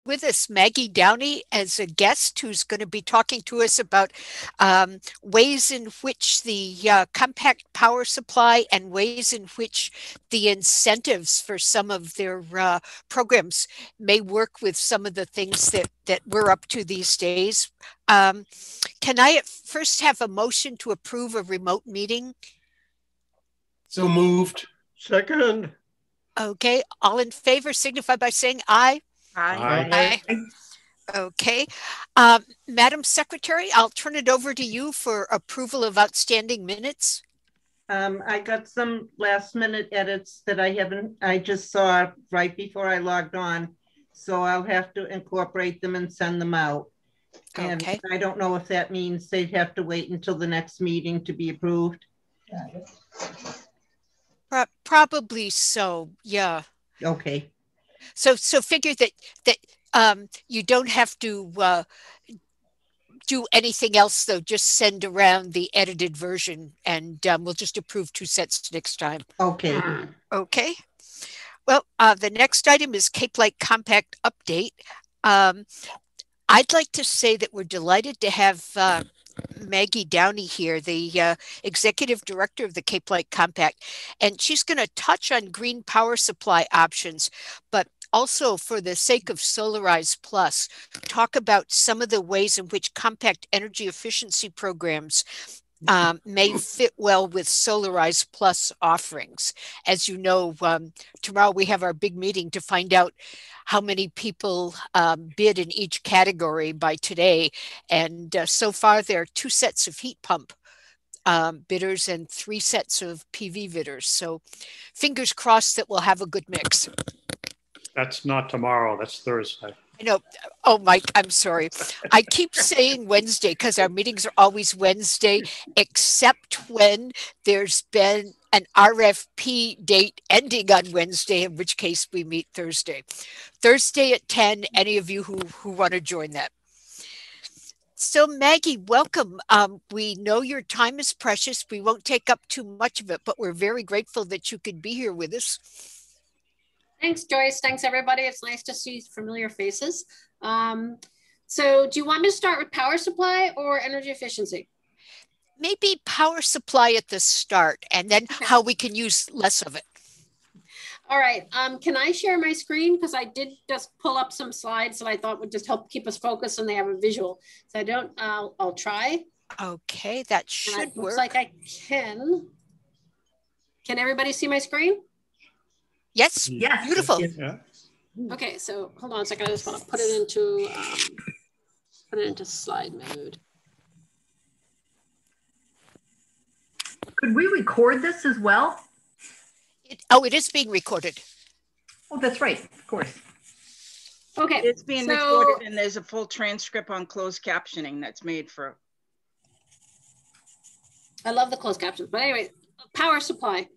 with us Maggie Downey as a guest who's going to be talking to us about ways in which the compact power supply and ways in which the incentives for some of their programs may work with some of the things that we're up to these days. Can I at first have a motion to approve a remote meeting? So moved. Second. Okay, all in favor signify by saying aye. Aye. Aye. Okay. Madam Secretary, I'll turn it over to you for approval of outstanding minutes. I got some last minute edits that I just saw right before I logged on. So I'll have to incorporate them and send them out. And Okay. I don't know if that means they'd have to wait until the next meeting to be approved. Probably so. Yeah. Okay. So figure that you don't have to do anything else though. Just send around the edited version, and we'll just approve 2 sets next time. Okay. Okay. Well, the next item is Cape Light Compact update. I'd like to say that we're delighted to have Maggie Downey here, the executive director of the Cape Light Compact, and she's going to touch on green power supply options, but also for the sake of Solarize Plus, talk about some of the ways in which compact energy efficiency programs may fit well with Solarize Plus offerings. As you know, tomorrow we have our big meeting to find out how many people bid in each category by today. And so far there are 2 sets of heat pump bidders and 3 sets of PV bidders. So fingers crossed that we'll have a good mix. That's not tomorrow, that's Thursday. I know. Oh, Mike, I'm sorry. I keep saying Wednesday because our meetings are always Wednesday, except when there's been an RFP date ending on Wednesday, in which case we meet Thursday. Thursday at 10, any of you who want to join that. So Maggie, welcome. We know your time is precious. We won't take up too much of it, but we're very grateful that you could be here with us. Thanks, Joyce. Thanks, everybody. It's nice to see familiar faces. So do you want me to start with power supply or energy efficiency? Maybe power supply at the start, and then how we can use less of it. All right. Can I share my screen? Because I did just pull up some slides that I thought would just help keep us focused and they have a visual. So I don't, I'll try. Okay, that should work. Looks like I can. Can everybody see my screen? Yes. Yes. Beautiful. Yeah. Okay, so hold on a second. I just want to put it into slide mode. Could we record this as well? It is being recorded. Oh, that's right, of course. Okay. It's being recorded, and there's a full transcript on closed captioning that's made for. I love the closed captions, but anyway, power supply.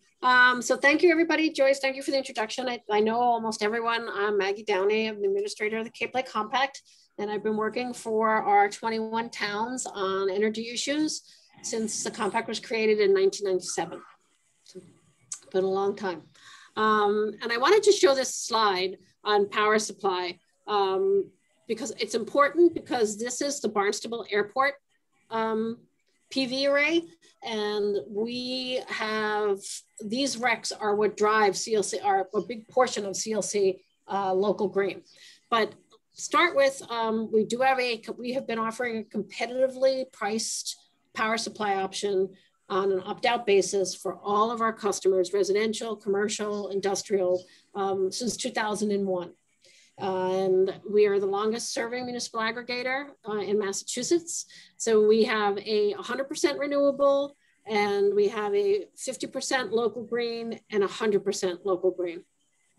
So thank you, everybody. Joyce, thank you for the introduction. I know almost everyone. I'm Maggie Downey. I'm the administrator of the Cape Light Compact, and I've been working for our 21 towns on energy issues since the compact was created in 1997. So it's been a long time. And I wanted to show this slide on power supply because it's important, because this is the Barnstable Airport PV array. And we have, these RECs are what drive CLC, are a big portion of CLC local green. But start with, we have been offering a competitively priced power supply option on an opt-out basis for all of our customers, residential, commercial, industrial, since 2001. And we are the longest serving municipal aggregator in Massachusetts. So we have a 100% renewable, and we have a 50% local green and 100% local green.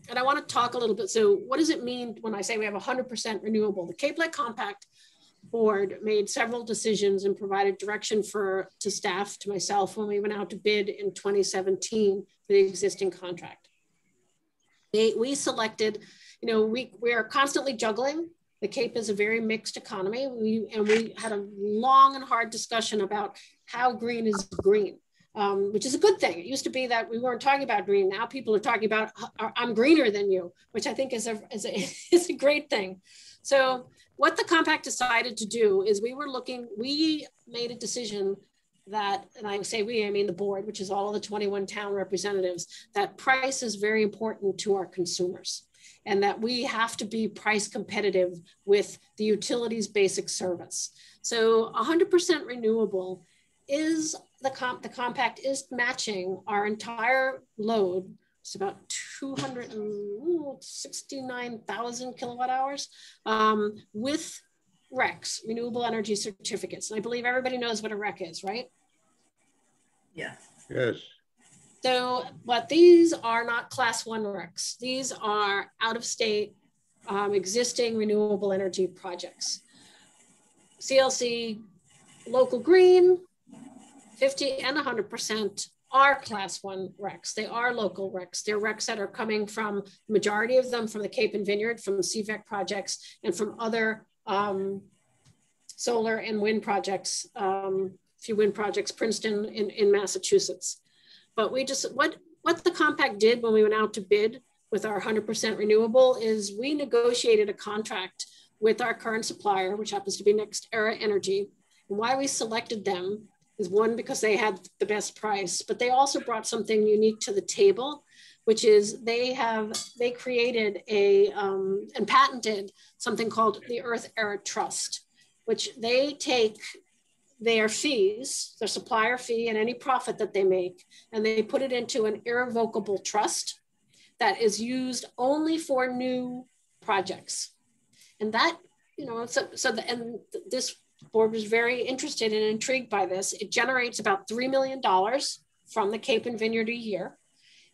And I want to talk a little bit. So what does it mean when I say we have 100% renewable? The Cape Light Compact board made several decisions and provided direction to staff, to myself, when we went out to bid in 2017 for the existing contract. We selected, we are constantly juggling. The Cape is a very mixed economy. We had a long and hard discussion about how green is green, which is a good thing. It used to be that we weren't talking about green. Now people are talking about, I'm greener than you, which I think is a great thing. So what the compact decided to do is we made a decision that, and I say we, I mean the board, which is all of the 21 town representatives, that price is very important to our consumers and that we have to be price competitive with the utilities basic service. So 100% renewable is the compact is matching our entire load. It's about 269,000 kilowatt hours with RECs, renewable energy certificates. And I believe everybody knows what a REC is, right? Yes. Yes. So, but these are not class 1 RECs. These are out of state existing renewable energy projects. CLC, local green, 50 and 100% are class 1 RECs. They are local RECs. They're RECs that are coming from, the majority of them from the Cape and Vineyard, from CVEC projects, and from other solar and wind projects, few wind projects, Princeton in Massachusetts. But we just, what the compact did when we went out to bid with our 100% renewable is we negotiated a contract with our current supplier, which happens to be NextEra Energy. And why we selected them is one, because they had the best price, but they also brought something unique to the table, which is they created and patented something called the Earth Era Trust, which they take their fees, their supplier fee and any profit that they make, and they put it into an irrevocable trust that is used only for new projects. And that, you know, and this board was very interested and intrigued by this. It generates about $3 million from the Cape and Vineyard a year.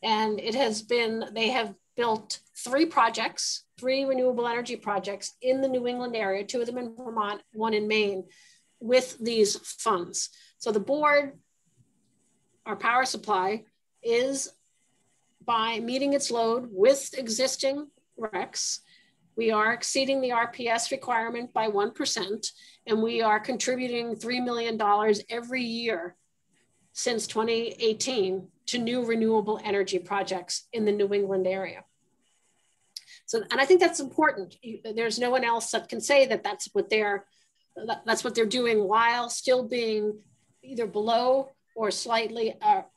And they have built 3 projects, 3 renewable energy projects in the New England area, 2 of them in Vermont, 1 in Maine, with these funds. So the board, our power supply, is by meeting its load with existing RECs. We are exceeding the RPS requirement by 1%, and we are contributing $3 million every year since 2018 to new renewable energy projects in the New England area. So, and I think that's important. There's no one else that can say that that's what they're doing while still being either below or slightly at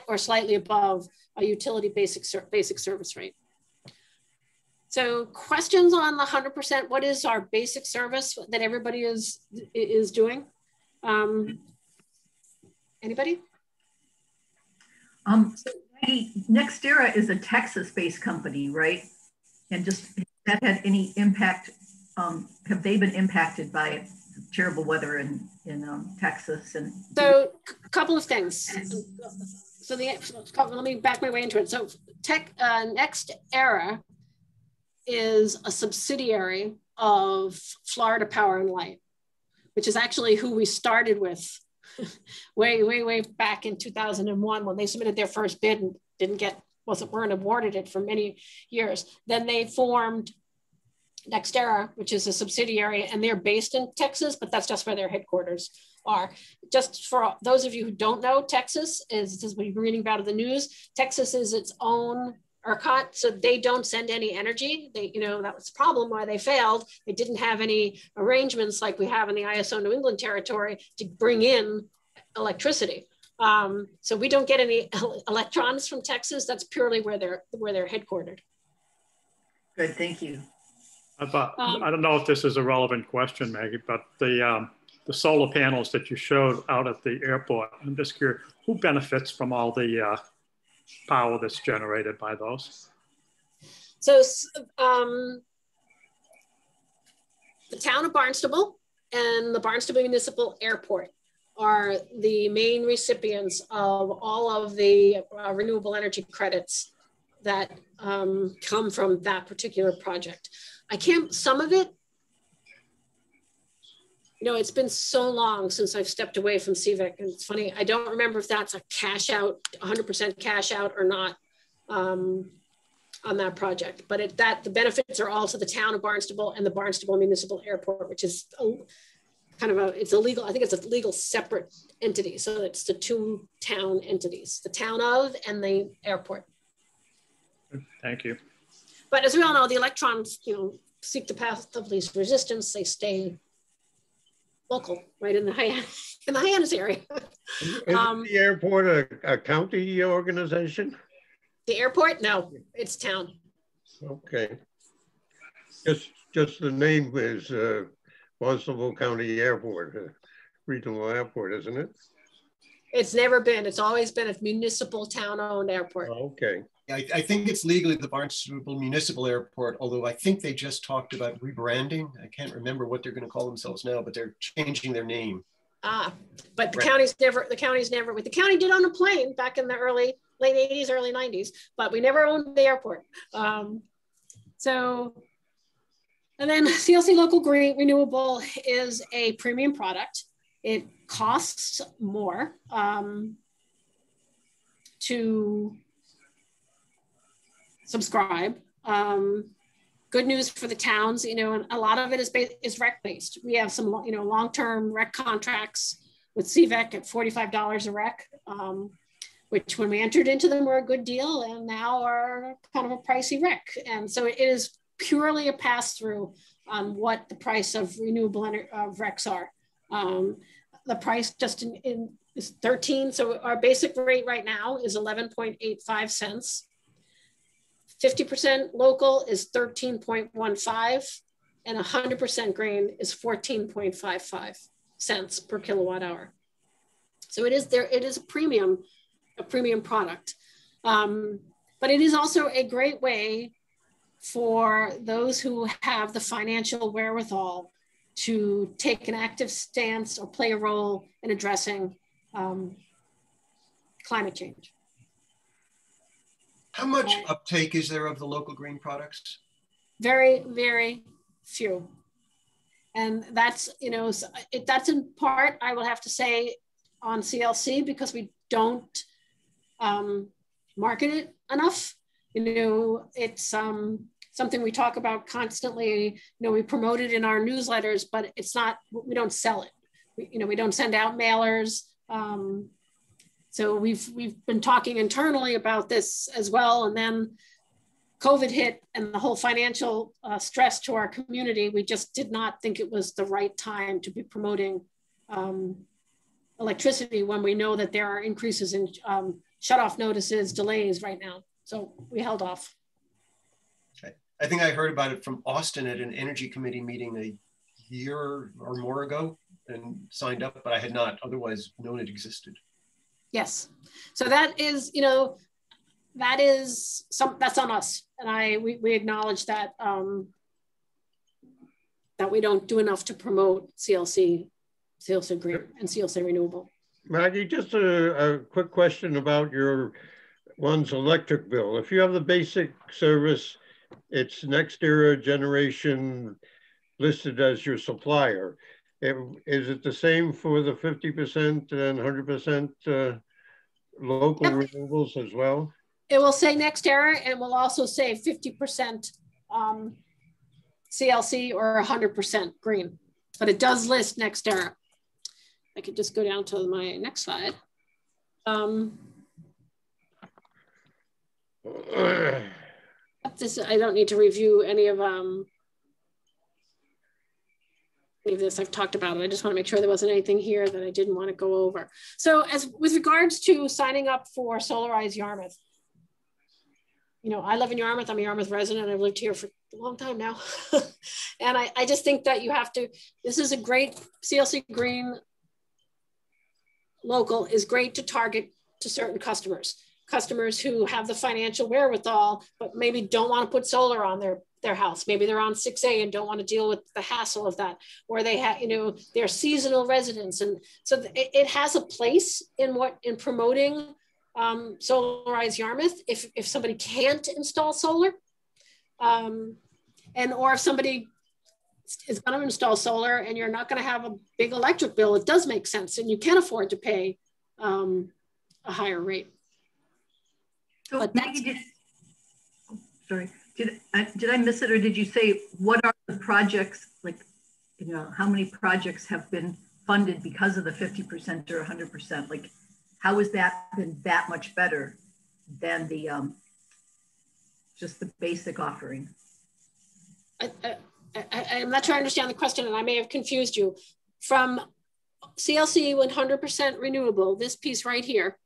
or slightly above a utility basic service rate. So questions on the 100%, what is our basic service that everybody is doing? Anybody? NextEra is a Texas-based company, right? And just, has that had any impact? Have they been impacted by terrible weather in Texas? And so a couple of things. So let me back my way into it. So NextEra is a subsidiary of Florida Power and Light, which is actually who we started with way back in 2001 when they submitted their first bid and weren't awarded it for many years. Then they formed NextEra, which is a subsidiary, and they're based in Texas, but that's just where their headquarters are. Just for those of you who don't know, Texas is, as we've been reading about in the news, Texas is its own ERCOT, so they don't send any energy. That was the problem why they failed. They didn't have any arrangements like we have in the ISO New England territory to bring in electricity. So we don't get any electrons from Texas. That's purely where they're headquartered. Good, thank you. I don't know if this is a relevant question, Maggie, but the solar panels that you showed out at the airport, I'm just curious, who benefits from all the power that's generated by those? So the town of Barnstable and the Barnstable Municipal Airport are the main recipients of all of the renewable energy credits that come from that particular project. Some of it, it's been so long since I've stepped away from CVEC, and it's funny, I don't remember if that's a cash out, 100% cash out or not on that project, but the benefits are all to the town of Barnstable and the Barnstable Municipal Airport, which is it's a legal separate entity. So it's the 2 town entities, the town of and the airport. Thank you. But as we all know, the electrons, seek the path of least resistance. They stay local, right in the Hyannis area. Isn't the airport a county organization? The airport? No, it's town. Okay. Just the name is Barnstable County Airport, regional airport, isn't it? It's never been. It's always been a municipal town-owned airport. Okay. I think it's legally the Barnstable Municipal Airport, although I think they just talked about rebranding. I can't remember what they're going to call themselves now, but they're changing their name. But the county did own a plane back in the late 80s, early 90s, but we never owned the airport. And then CLC Local Green Renewable is a premium product. It costs more to subscribe. Good news for the towns, and a lot of it is rec based. We have some, long-term rec contracts with CVEC at $45 a rec, which when we entered into them were a good deal, and now are kind of a pricey rec. And so it is purely a pass through on what the price of renewable recs are. The price just is 13. So our basic rate right now is 11.85 cents. 50% local is 13.15, and 100% green is 14.55 cents per kilowatt hour. So it is a premium product. But it is also a great way for those who have the financial wherewithal to take an active stance or play a role in addressing climate change. How much uptake is there of the local green products? Very, very few. And that's, that's in part, I will have to say, on CLC, because we don't market it enough. It's something we talk about constantly. We promote it in our newsletters, but it's not, we don't sell it. We don't send out mailers. So we've been talking internally about this as well. And then COVID hit and the whole financial stress to our community, we just did not think it was the right time to be promoting electricity when we know that there are increases in shutoff notices, delays right now. So we held off. I think I heard about it from Austin at an energy committee meeting a year or more ago and signed up, but I had not otherwise known it existed. Yes. So that is, that's on us. And we acknowledge that, that we don't do enough to promote CLC Green and CLC Renewable. Maggie, just a quick question about your one's electric bill. If you have the basic service, it's NextEra Generation listed as your supplier. Is it the same for the 50% and 100% local renewables as well? It will say NextEra, and will also say 50% CLC or 100% green, but it does list NextEra. I could just go down to my next slide. I don't need to review any of this. I've talked about it. I just want to make sure there wasn't anything here that I didn't want to go over. So as with regards to signing up for Solarize Yarmouth, I live in Yarmouth. I'm a Yarmouth resident. I've lived here for a long time now. And I just think that you have to, this is a great, CLC Green Local is great to target to certain customers who have the financial wherewithal, but maybe don't want to put solar on their house. Maybe they're on 6A and don't want to deal with the hassle of that, or they have, they're seasonal residents. And so it has a place in promoting Solarize Yarmouth if somebody can't install solar, or if somebody is going to install solar and you're not going to have a big electric bill, it does make sense, and you can afford to pay a higher rate. So but Maggie, did I miss it, or did you say what are the projects, like, how many projects have been funded because of the 50% or 100%? Like, how has that been that much better than the just the basic offering? I'm not sure I understand the question, and I may have confused you. From CLC 100% renewable, this piece right here,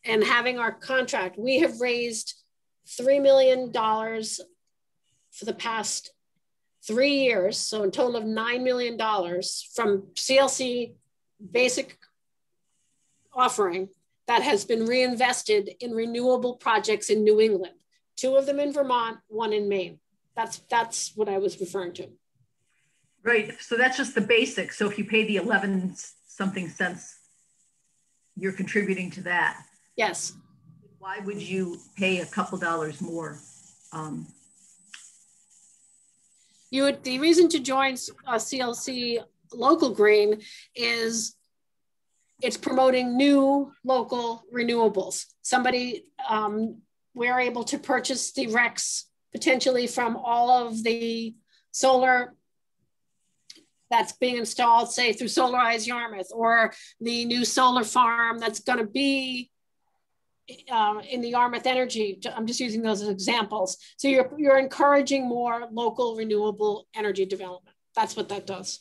and having our contract, we have raised $3 million for the past 3 years. So a total of $9 million from CLC basic offering that has been reinvested in renewable projects in New England. 2 of them in Vermont, 1 in Maine. That's what I was referring to. Right, so that's just the basic. So if you pay the 11 something cents, you're contributing to that. Yes. Why would you pay a couple dollars more? The reason to join CLC Local Green is it's promoting new local renewables. We're able to purchase the RECs potentially from all of the solar that's being installed, say through Solarize Yarmouth, or the new solar farm that's going to be in the Yarmouth Energy. I'm just using those as examples. So you're encouraging more local renewable energy development. That's what that does.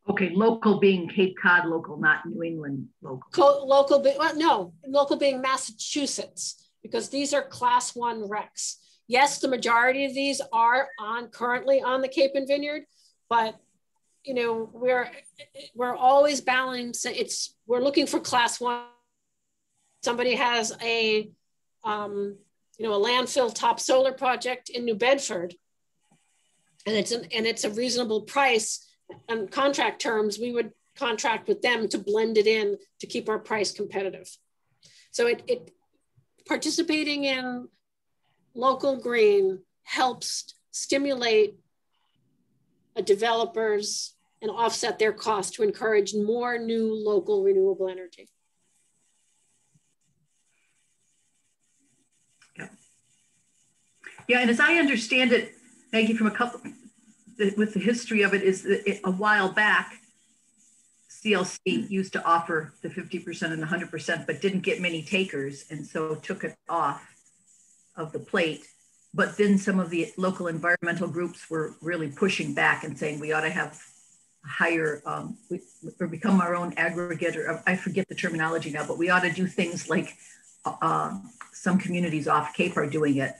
Okay, local being Cape Cod local, not New England local. Local being Massachusetts, because these are class 1 RECs. Yes, the majority of these are currently on the Cape and Vineyard, but you know, we're always balancing. We're looking for class 1. Somebody has a landfill top solar project in New Bedford, and it's a reasonable price and contract terms, we would contract with them to blend it in to keep our price competitive. So participating in local green helps stimulate developers and offset their costs to encourage more new local renewable energy. Yeah, and as I understand it, Maggie, from with the history of it, is that a while back, CLC used to offer the 50% and the 100%, but didn't get many takers, and so took it off of the plate. But then some of the local environmental groups were really pushing back and saying we ought to have higher, or become our own aggregator. I forget the terminology now, but we ought to do things like some communities off Cape are doing it.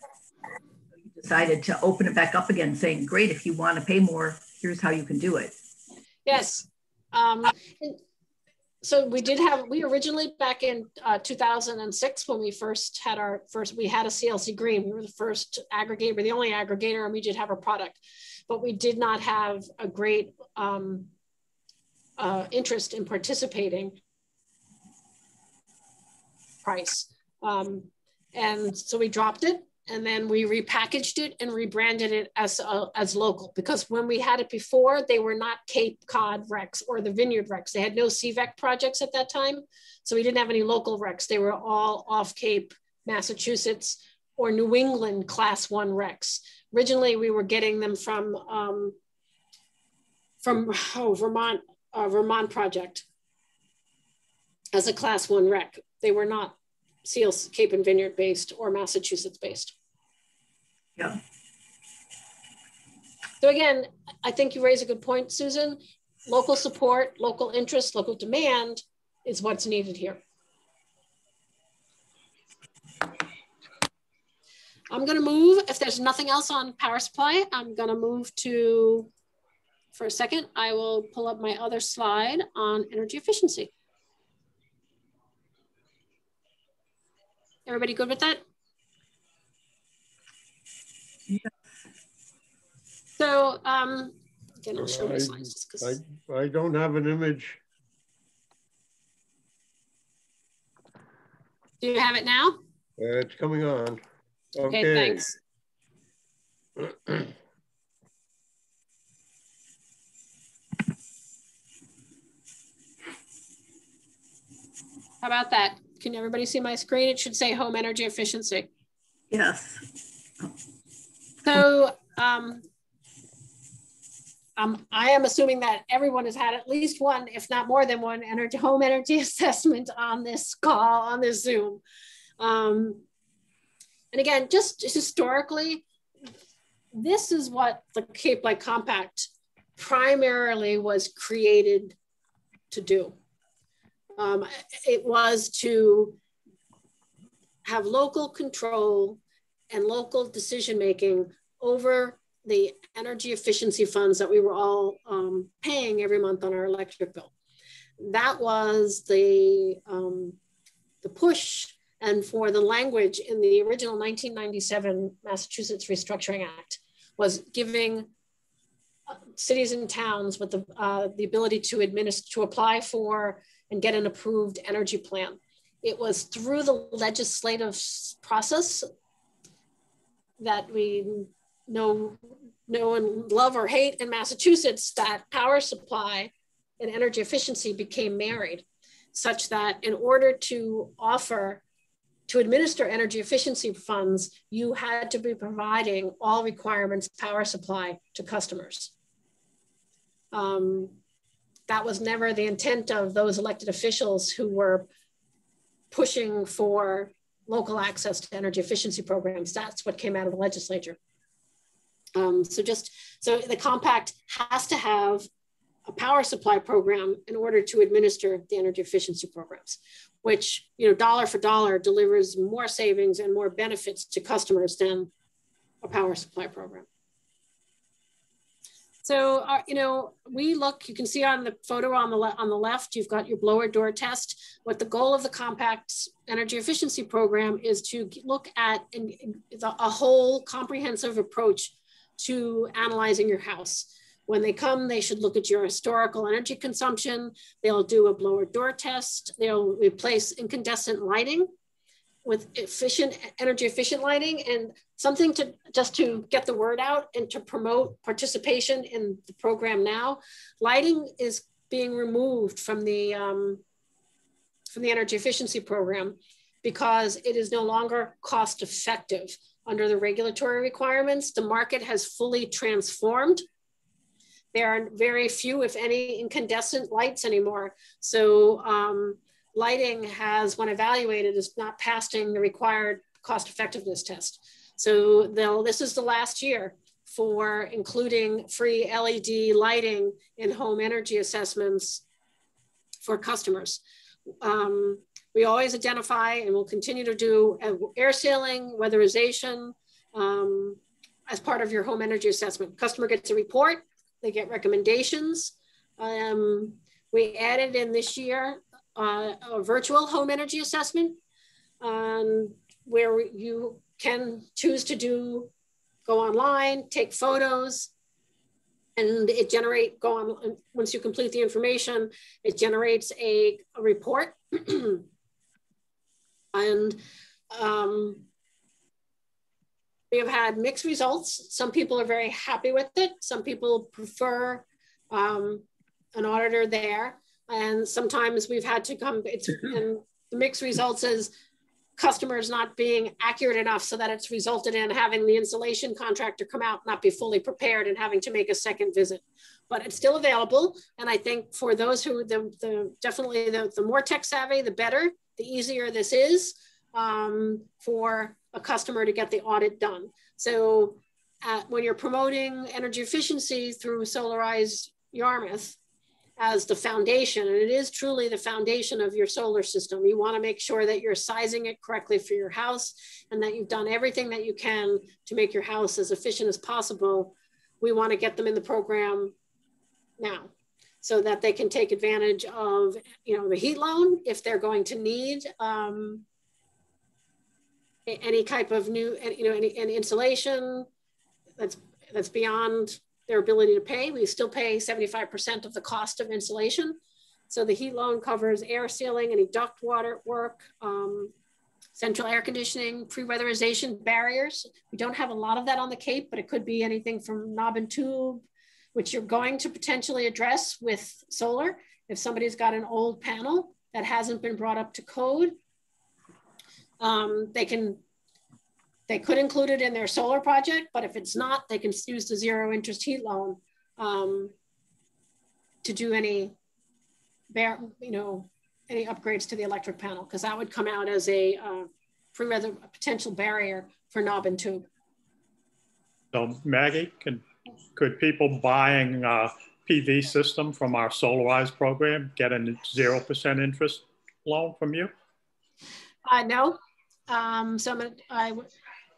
We decided to open it back up again, saying, great, if you want to pay more, here's how you can do it. Yes. So we originally back in 2006, when we first had we had a CLC Green. We were the first aggregator, the only aggregator, and we did have a product, but we did not have a great interest in participating price. And so we dropped it, and then we repackaged it and rebranded it as local, because when we had it before, they were not Cape Cod RECs or the Vineyard RECs. They had no CVEC projects at that time. So we didn't have any local RECs. They were all off Cape, Massachusetts, or New England class 1 RECs. Originally, we were getting them from Vermont project as a class 1 REC. They were not CLC, Cape and Vineyard based or Massachusetts based. Yeah. So again, I think you raise a good point, Susan. Local support, local interest, local demand is what's needed here. I'm going to move, if there's nothing else on power supply, I'm going to move to, for a second, I will pull up my other slide on energy efficiency. Everybody good with that? Yeah. So, again, I'll show my slides just because I don't have an image. Do you have it now? It's coming on. Okay, thanks. How about that? Can everybody see my screen? It should say home energy efficiency. Yes. So I am assuming that everyone has had at least one, if not more than one, home energy assessment on this call, on this Zoom. And again, just historically, this is what the Cape Light Compact primarily was created to do. It was to have local control and local decision-making over the energy efficiency funds that we were all paying every month on our electric bill. That was the push, and for the language in the original 1997 Massachusetts Restructuring Act was giving cities and towns with the ability to apply for and get an approved energy plan. It was through the legislative process that we know and love or hate in Massachusetts that power supply and energy efficiency became married, such that in order to administer energy efficiency funds, you had to be providing all requirements power supply to customers. That was never the intent of those elected officials who were pushing for local access to energy efficiency programs. That's what came out of the legislature. So the compact has to have a power supply program in order to administer the energy efficiency programs, which, dollar for dollar delivers more savings and more benefits to customers than a power supply program. So, you can see on the photo on the left, you've got your blower door test. What the goal of the compact energy efficiency program is to look at a whole comprehensive approach to analyzing your house. When they come, they should look at your historical energy consumption. They'll do a blower door test. They'll replace incandescent lighting with energy efficient lighting, and something to get the word out and to promote participation in the program now. Lighting is being removed from the energy efficiency program because it is no longer cost effective under the regulatory requirements. The market has fully transformed. There are very few, if any, incandescent lights anymore. So lighting has, when evaluated, is not passing the required cost effectiveness test. So this is the last year for including free LED lighting in home energy assessments for customers. We always identify and will continue to do air sealing, weatherization as part of your home energy assessment. Customer gets a report, they get recommendations. We added in this year a virtual home energy assessment where you can choose to go online, take photos, and once you complete the information, it generates a report. And we have had mixed results. Some people are very happy with it. Some people prefer an auditor there. And sometimes we've had to and the mixed results is customers not being accurate enough so that it's resulted in having the installation contractor come out, not be fully prepared and having to make a second visit. But it's still available. And I think for those who, definitely the more tech savvy, the better, the easier this is for a customer to get the audit done. So when you're promoting energy efficiency through Solarize Yarmouth as the foundation, and it is truly the foundation of your solar system, you want to make sure that you're sizing it correctly for your house and that you've done everything that you can to make your house as efficient as possible. We want to get them in the program now so that they can take advantage of, the heat loan if they're going to need any type of new, any insulation that's beyond their ability to pay. We still pay 75% of the cost of insulation. So the heat loan covers air sealing, any duct water work, central air conditioning, pre-weatherization barriers. We don't have a lot of that on the Cape, but it could be anything from knob and tube, which you're going to potentially address with solar. If somebody's got an old panel that hasn't been brought up to code, they could include it in their solar project, but if it's not, they can use the zero interest heat loan to do any upgrades to the electric panel, because that would come out as a potential barrier for knob and tube. So Maggie, could people buying a PV system from our Solarize program get a 0% interest loan from you? No. I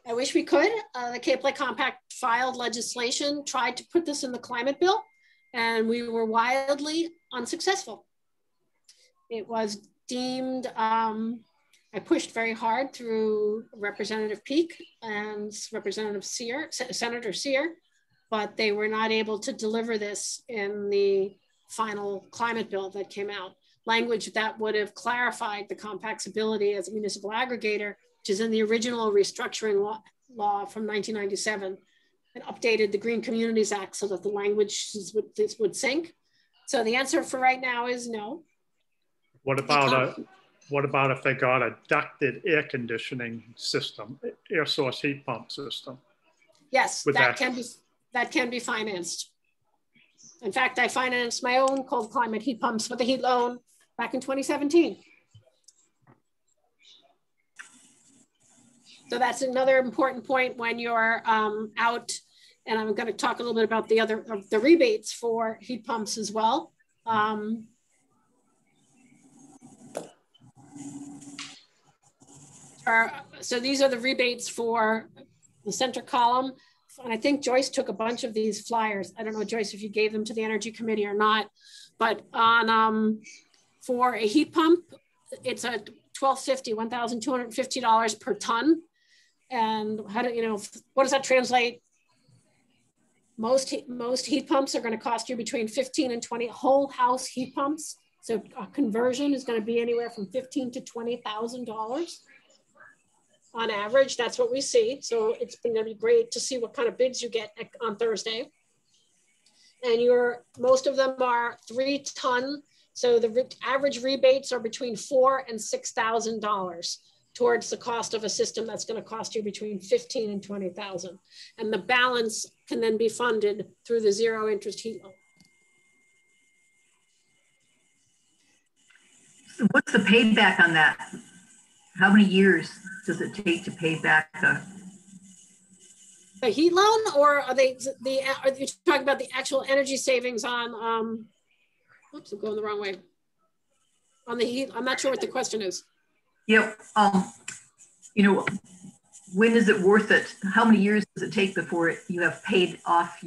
wish we could. The Cape Lake Compact filed legislation, tried to put this in the climate bill, and we were wildly unsuccessful. It was deemed, I pushed very hard through Representative Peake and Representative Sear, Senator Sear, but they were not able to deliver this in the final climate bill that came out. Language that would have clarified the compact's ability as a municipal aggregator, which is in the original restructuring law from 1997, and updated the Green Communities Act so that the language would sync. So the answer for right now is no. What about if they got a ducted air conditioning system, air source heat pump system? Yes, that can be financed. In fact, I financed my own cold climate heat pumps with a heat loan back in 2017. So that's another important point when you're out, and I'm going to talk a little bit about the rebates for heat pumps as well. So these are the rebates for the center column. And I think Joyce took a bunch of these flyers. I don't know, Joyce, if you gave them to the Energy Committee or not, but on for a heat pump, it's a $1,250 per ton. And how do what does that translate? Most heat pumps are going to cost you between 15 and 20 whole house heat pumps. So a conversion is going to be anywhere from $15,000 to $20,000 on average. That's what we see. So it's going to be great to see what kind of bids you get on Thursday. And most of them are 3 ton. So the average rebates are between $4,000 and $6,000 towards the cost of a system that's going to cost you between $15,000 and $20,000. And the balance can then be funded through the zero interest heat loan. So what's the payback on that? How many years does it take to pay back a heat loan, or are you talking about the actual energy savings on, oops, I'm going the wrong way. On the heat, I'm not sure what the question is. Yeah, when is it worth it? How many years does it take before you have paid off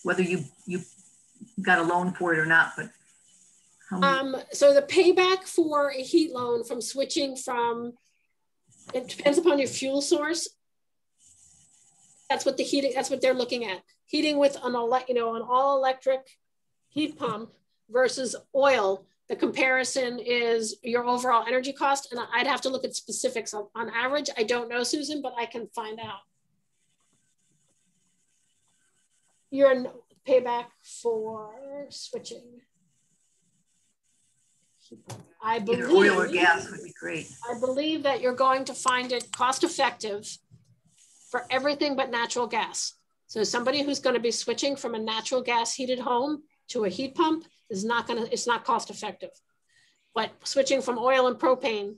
whether you got a loan for it or not, but so the payback for a heat loan from switching from, it depends upon your fuel source. That's what they're looking at. Heating with an all electric heat pump versus oil. The comparison is your overall energy cost. And I'd have to look at specifics on average. I don't know, Susan, but I can find out. Your payback for switching. I believe, either oil or gas would be great. I believe that you're going to find it cost effective for everything but natural gas. So somebody who's going to be switching from a natural gas heated home to a heat pump it's not cost effective. But switching from oil and propane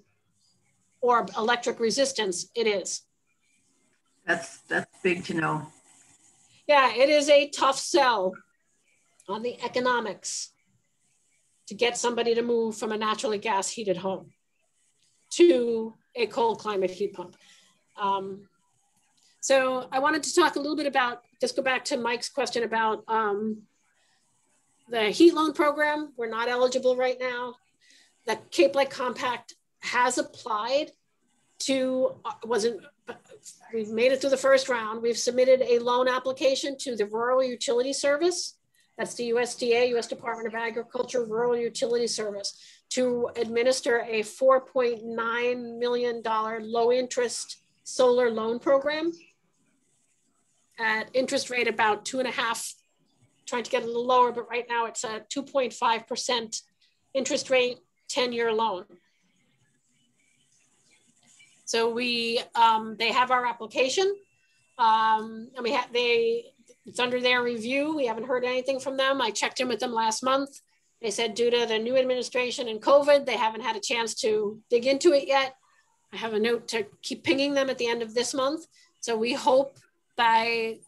or electric resistance, it is. That's big to know. Yeah, it is a tough sell on the economics to get somebody to move from a naturally gas heated home to a cold climate heat pump. So I wanted to talk a little bit about, just go back to Mike's question about the heat loan program. We're not eligible right now. The Cape Lake Compact has applied to, we've made it through the first round. We've submitted a loan application to the Rural Utility Service. That's the USDA, US Department of Agriculture Rural Utility Service, to administer a $4.9 million low interest solar loan program at interest rate about 2.5%, trying to get a little lower, but right now it's a 2.5% interest rate, 10-year loan. So they have our application, and it's under their review. We haven't heard anything from them. I checked in with them last month. They said due to the new administration and COVID, they haven't had a chance to dig into it yet. I have a note to keep pinging them at the end of this month. So we hope by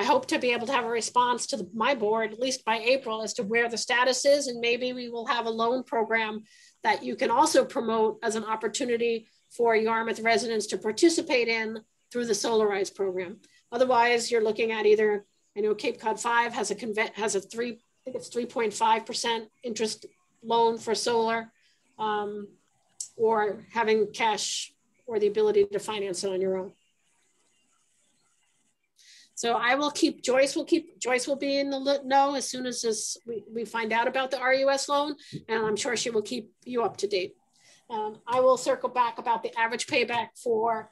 I hope to be able to have a response to my board, at least by April, as to where the status is. And maybe we will have a loan program that you can also promote as an opportunity for Yarmouth residents to participate in through the Solarize program. Otherwise, you're looking at either, I know Cape Cod 5 has a 3.5% interest loan for solar, or having cash or the ability to finance it on your own. So I will keep, Joyce will be in the know as soon as we find out about the RUS loan, and I'm sure she will keep you up to date. I will circle back about the average payback for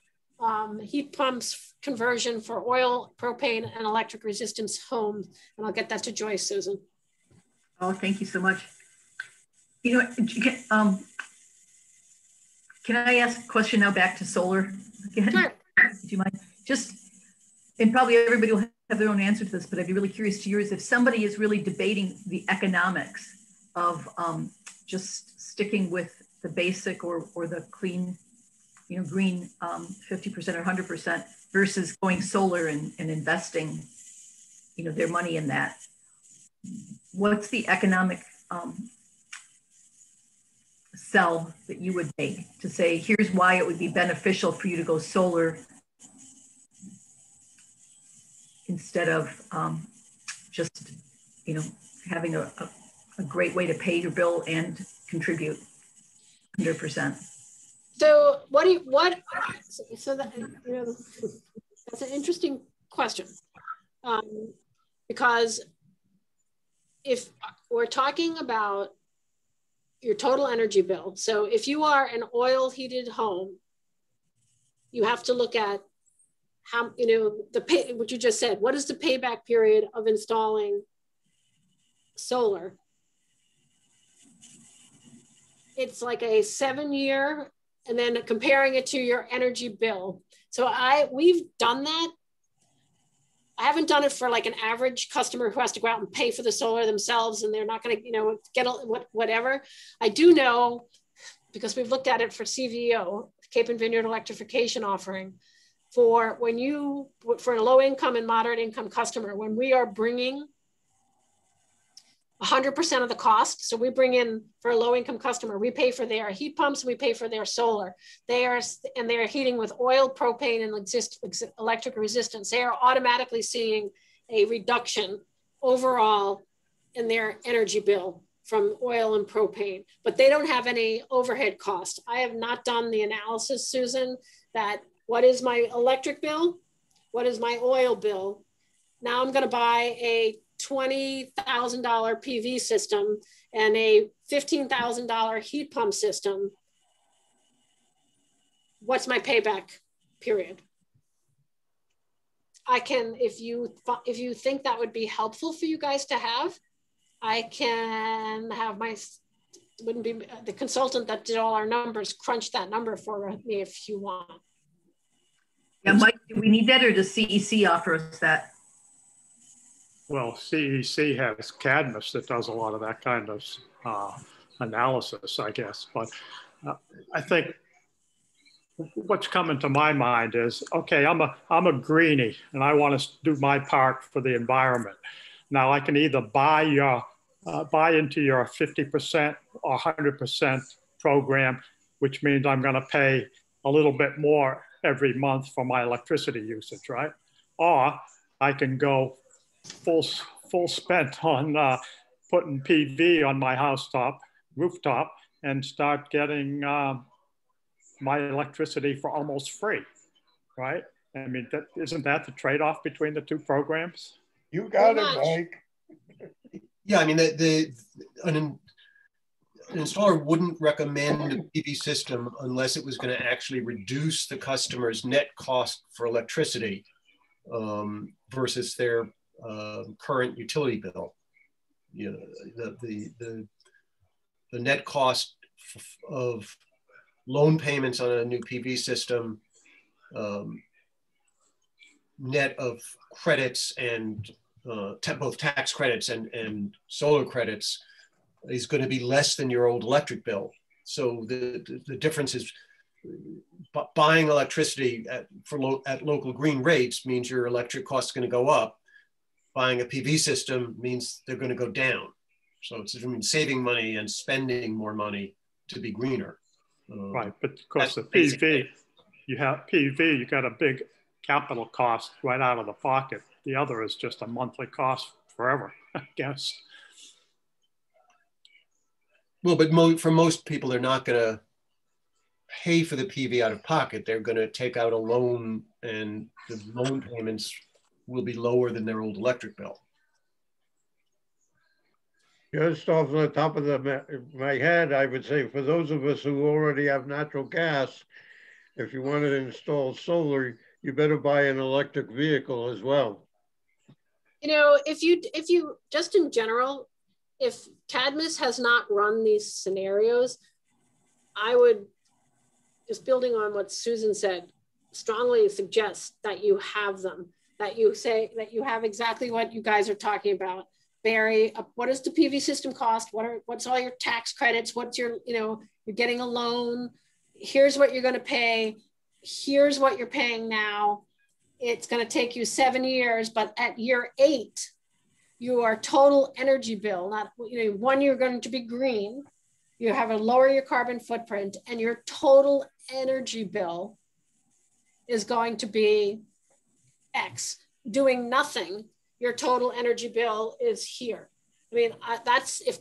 heat pumps conversion for oil, propane, and electric resistance homes, and I'll get that to Joyce, Susan. Oh, thank you so much. You know, can I ask a question now back to solar again? Sure. Do you mind? Just, and probably everybody will have their own answer to this, but I'd be really curious to yours. If somebody is really debating the economics of just sticking with the basic or the clean, you know, green 50% or 100% versus going solar and investing, you know, their money in that, what's the economic sell that you would make to say, here's why it would be beneficial for you to go solar instead of just, you know, having a great way to pay your bill and contribute 100%. So so that, you know, that's an interesting question, because if we're talking about your total energy bill, so if you are an oil heated home, you have to look at how, you know, what you just said, what is the payback period of installing solar? It's like a 7-year, and then comparing it to your energy bill. So we've done that. I haven't done it for like an average customer who has to go out and pay for the solar themselves and they're not going to, you know, get whatever. I do know, because we've looked at it for CVO, Cape and Vineyard Electrification offering, for a low income and moderate income customer, when we are bringing 100% of the cost. So we bring in, for a low income customer, we pay for their heat pumps, we pay for their solar. They're heating with oil, propane, and electric resistance. They are automatically seeing a reduction overall in their energy bill from oil and propane, but they don't have any overhead cost. I have not done the analysis, Susan, that what is my electric bill? What is my oil bill? Now I'm gonna buy a $20,000 PV system and a $15,000 heat pump system. What's my payback period? I can, if you think that would be helpful for you guys to have, I can have the consultant that did all our numbers crunch that number for me if you want. Yeah, Mike, do we need that, or does CEC offer us that? Well, CEC has Cadmus that does a lot of that kind of analysis, I guess. But I think what's coming to my mind is, okay, I'm a greenie and I want to do my part for the environment. Now I can either buy into your 50% or 100% program, which means I'm going to pay a little bit more every month for my electricity usage, right? Or I can go full spent on putting PV on my rooftop, and start getting my electricity for almost free, right? I mean, isn't that the trade-off between the two programs? You got it, Mike. Yeah, I mean, an installer wouldn't recommend a PV system unless it was going to actually reduce the customer's net cost for electricity versus their current utility bill. You know, the net cost of loan payments on a new PV system, net of credits and both tax credits and solar credits, is going to be less than your old electric bill. So the difference is buying electricity at local green rates means your electric cost is going to go up. buying a PV system means they're going to go down. So it's saving money and spending more money to be greener. Right, but of course the PV, you got a big capital cost right out of the pocket. The other is just a monthly cost forever, I guess. Well, but for most people, they're not going to pay for the PV out of pocket. They're going to take out a loan, and the loan payments will be lower than their old electric bill. Just off the top of my head, I would say for those of us who already have natural gas, if you want to install solar, you better buy an electric vehicle as well. You know, if you just in general, if Cadmus has not run these scenarios, I would, just building on what Susan said, strongly suggest that you have them, that you say that you have exactly what you guys are talking about. Barry, what does the PV system cost? What's all your tax credits? What's your, you're getting a loan. Here's what you're going to pay. Here's what you're paying now. It's going to take you 7 years, but at year 8, your total energy bill, not, one, you're going to be green. You have to lower your carbon footprint, and your total energy bill is going to be X. Doing nothing, your total energy bill is here. I mean, that's if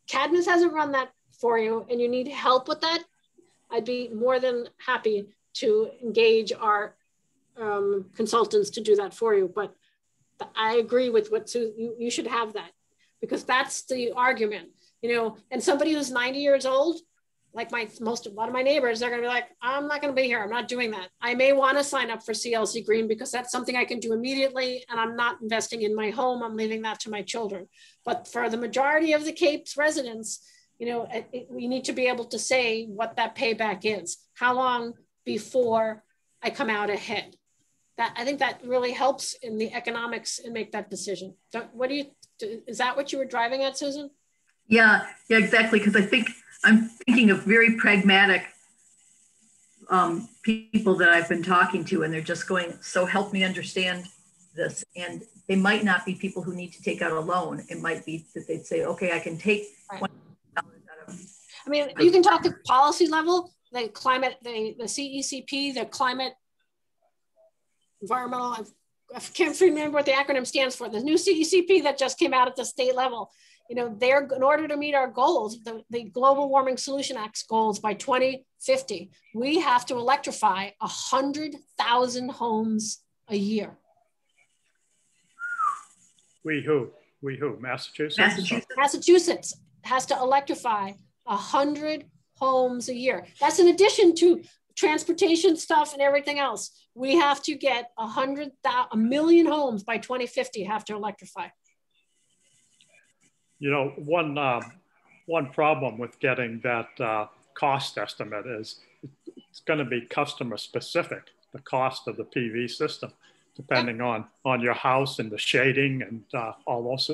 Cadmus hasn't run that for you and you need help with that, I'd be more than happy to engage our consultants to do that for you. But I agree with what you should have that, because that's the argument, and somebody who's 90 years old, like a lot of my neighbors, they're going to be like, I'm not going to be here. I'm not doing that. I may want to sign up for CLC Green because that's something I can do immediately, and I'm not investing in my home. I'm leaving that to my children. But for the majority of the Cape's residents, we need to be able to say what that payback is. How long before I come out ahead? I think that really helps in the economics and make that decision. Is that what you were driving at, Susan? Yeah, exactly. Because I'm thinking of very pragmatic people that I've been talking to, and they're just going, so help me understand this. And they might not be people who need to take out a loan. It might be that they'd say, okay, I can take $20 out of. I mean, you can talk at policy level, the climate, the CECP, the climate environmental, I can't remember what the acronym stands for. The new CECP that just came out at the state level. They're, in order to meet our goals, the Global Warming Solution Act's goals by 2050, we have to electrify 100,000 homes a year. We who? Massachusetts? Massachusetts has to electrify 100 homes a year. That's in addition to transportation stuff and everything else. We have to get 1 million homes by 2050 have to electrify. One problem with getting that cost estimate is it's going to be customer specific, the cost of the PV system, depending on your house and the shading and all those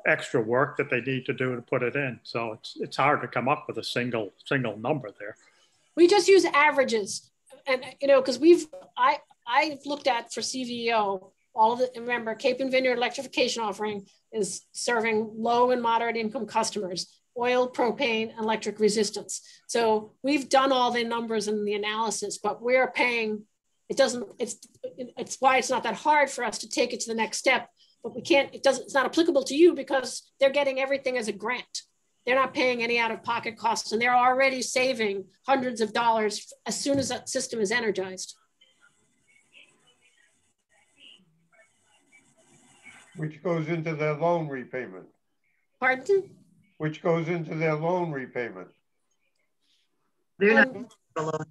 extra work that they need to do to put it in. So it's hard to come up with a single number there. We just use averages, and because I've looked at for CVEO all of it. Remember, Cape and Vineyard electrification offering is serving low and moderate income customers, oil, propane, and electric resistance. So we've done all the numbers and the analysis, but we're paying. It's why it's not that hard for us to take it to the next step. But we can't. It's not applicable to you because they're getting everything as a grant. They're not paying any out-of-pocket costs, and they're already saving hundreds of dollars as soon as that system is energized. Which goes into their loan repayment. Pardon? Which goes into their loan repayment. They're not alone.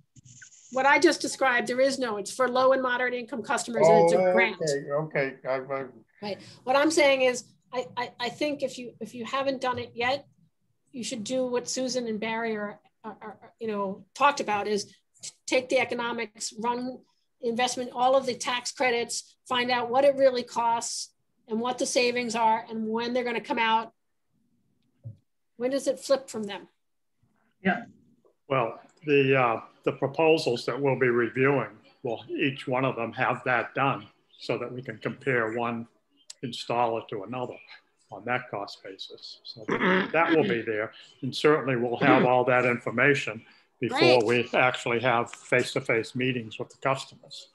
What I just described, there is no. It's for low and moderate income customers, and it's a grant. Okay. Right. What I'm saying is, I think if you haven't done it yet, you should do what Susan and Barry are talked about, is take the economics, run investment, all of the tax credits, find out what it really costs and what the savings are and when they're going to come out. When does it flip from them? Yeah. Well, the proposals that we'll be reviewing, will each one of them have that done so that we can compare one installer to another on that cost basis. So that will be there. And certainly we'll have all that information before we actually have face-to-face meetings with the customers.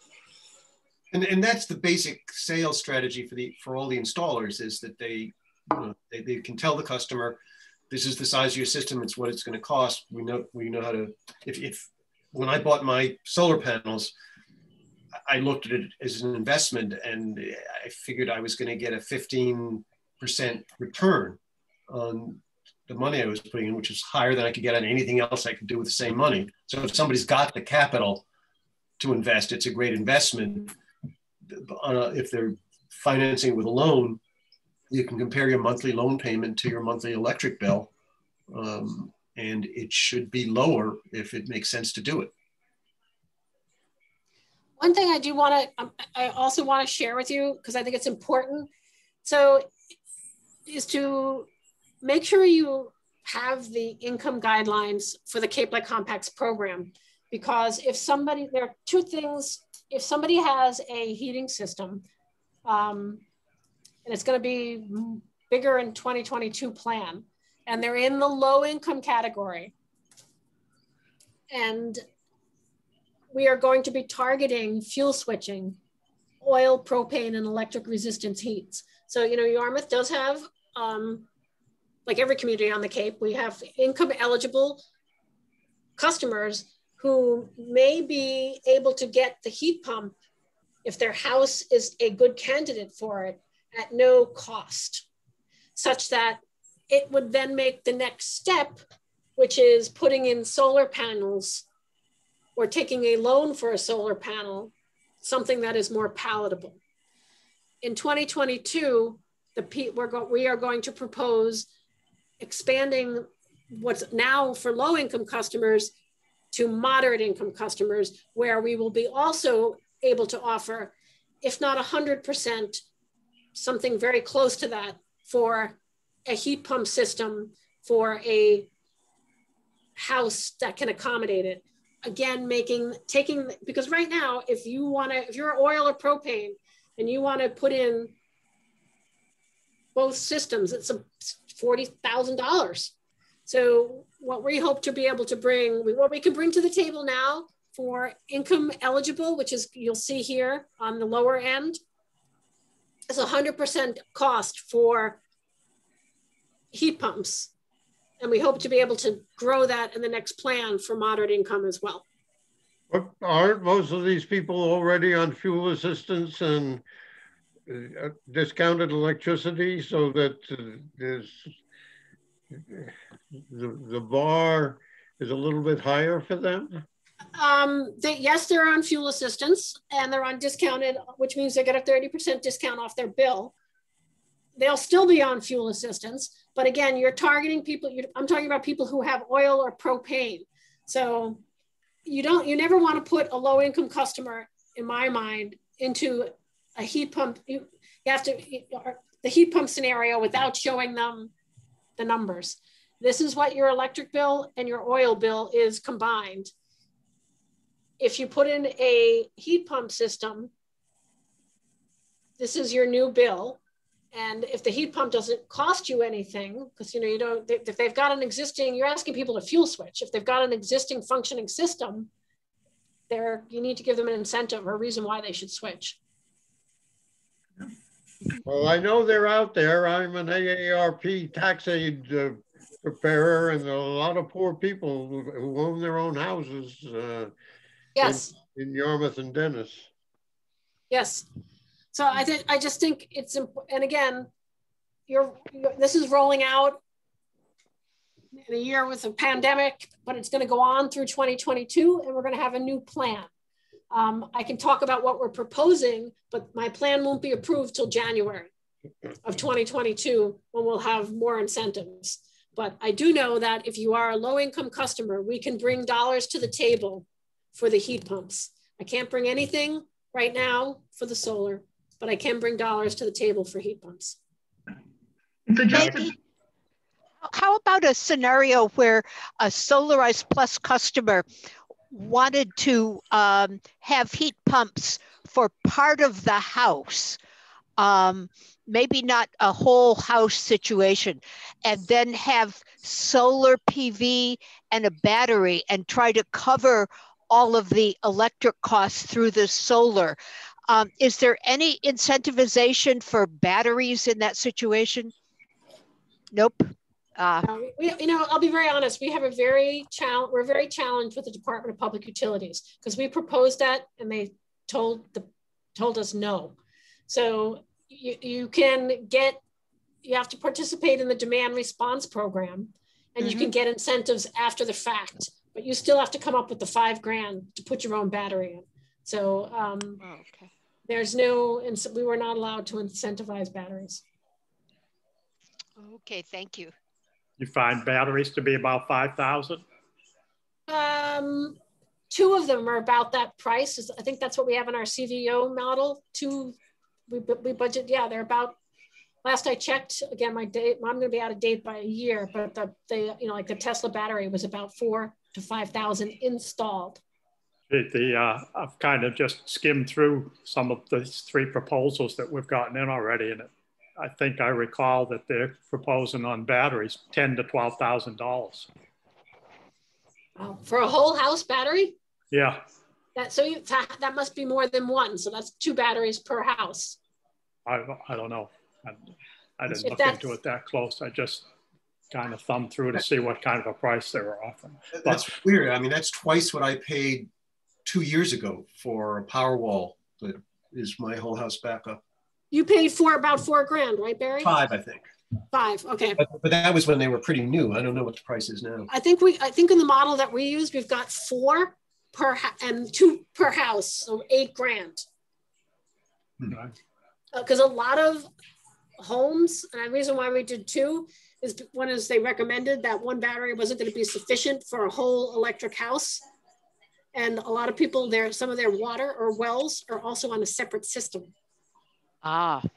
And that's the basic sales strategy for all the installers, is that they can tell the customer, this is the size of your system, it's what it's going to cost. We know how to, if when I bought my solar panels, I looked at it as an investment, and I figured I was going to get a 15% return on the money I was putting in, which is higher than I could get on anything else I could do with the same money. So if somebody's got the capital to invest, it's a great investment. If they're financing with a loan, you can compare your monthly loan payment to your monthly electric bill, and it should be lower if it makes sense to do it. One thing I also want to share with you, because I think it's important, so is to make sure you have the income guidelines for the Cape Light Compacts program, because there are two things. If somebody has a heating system, and it's going to be bigger in 2022 plan, and they're in the low income category, and we are going to be targeting fuel switching, oil, propane, and electric resistance heats. So, Yarmouth does have, like every community on the Cape, we have income eligible customers who may be able to get the heat pump if their house is a good candidate for it at no cost, such that it would then make the next step, which is putting in solar panels or taking a loan for a solar panel, something that is more palatable. In 2022, we are going to propose expanding what's now for low income customers to moderate income customers, where we will be also able to offer, if not 100%, something very close to that for a heat pump system for a house that can accommodate it. Again, because right now, if you're oil or propane and you want to put in both systems, it's $40,000. So what we hope to be able to what we can bring to the table now for income eligible, which is, you'll see here on the lower end, is 100% cost for heat pumps. And we hope to be able to grow that in the next plan for moderate income as well. But aren't most of these people already on fuel assistance and discounted electricity, so that the bar is a little bit higher for them? Yes, they're on fuel assistance and they're on discounted, which means they get a 30% discount off their bill. They'll still be on fuel assistance, but again, you're targeting people. I'm talking about people who have oil or propane. So you never want to put a low income customer, in my mind, into a heat pump. You have to, the heat pump scenario without showing them the numbers. This is what your electric bill and your oil bill is combined. If you put in a heat pump system, this is your new bill. And if the heat pump doesn't cost you anything, because if they've got an existing, you're asking people to fuel switch. If they've got an existing functioning system, you need to give them an incentive or a reason why they should switch. Well, I know they're out there. I'm an AARP tax aid preparer, and there are a lot of poor people who own their own houses. Yes. In Yarmouth and Dennis. Yes. So I just think it's important. And again, this is rolling out in a year with a pandemic, but it's going to go on through 2022, and we're going to have a new plan. I can talk about what we're proposing, but my plan won't be approved till January of 2022, when we'll have more incentives. But I do know that if you are a low-income customer, we can bring dollars to the table for the heat pumps. I can't bring anything right now for the solar, but I can bring dollars to the table for heat pumps. So how about a scenario where a Solarise Plus customer wanted to have heat pumps for part of the house, maybe not a whole house situation, and then have solar PV and a battery and try to cover all of the electric costs through the solar. Is there any incentivization for batteries in that situation? Nope. I'll be very honest. We have we're very challenged with the Department of Public Utilities because we proposed that and they told us no. So you have to participate in the demand response program, and you can get incentives after the fact, but you still have to come up with the $5,000 to put your own battery in. So there's we were not allowed to incentivize batteries. Okay, thank you. You find batteries to be about 5,000? 2 of them are about that price. I think that's what we have in our CVO model. 2, we budget, they're about, last I checked, again, I'm going to be out of date by a year, but like the Tesla battery was about 4,000 to 5,000 installed. I've kind of just skimmed through some of the 3 proposals that we've gotten in already, and I think I recall that they're proposing on batteries $10,000 to $12,000. Oh, for a whole house battery? Yeah. That must be more than 1. So that's 2 batteries per house. I don't know. I didn't look into it that close. I just kind of thumbed through to see what kind of a price they were offering. That's weird. I mean, that's twice what I paid 2 years ago for a Powerwall that is my whole house backup. You paid for about $4,000, right, Barry? 5, I think. 5, okay. But that was when they were pretty new. I don't know what the price is now. I think in the model that we used, we've got 4 and 2 per house, so $8,000. Because a lot of homes, and the reason why we did 2 is they recommended that 1 battery wasn't going to be sufficient for a whole electric house. And a lot of people some of their water or wells are also on a separate system. If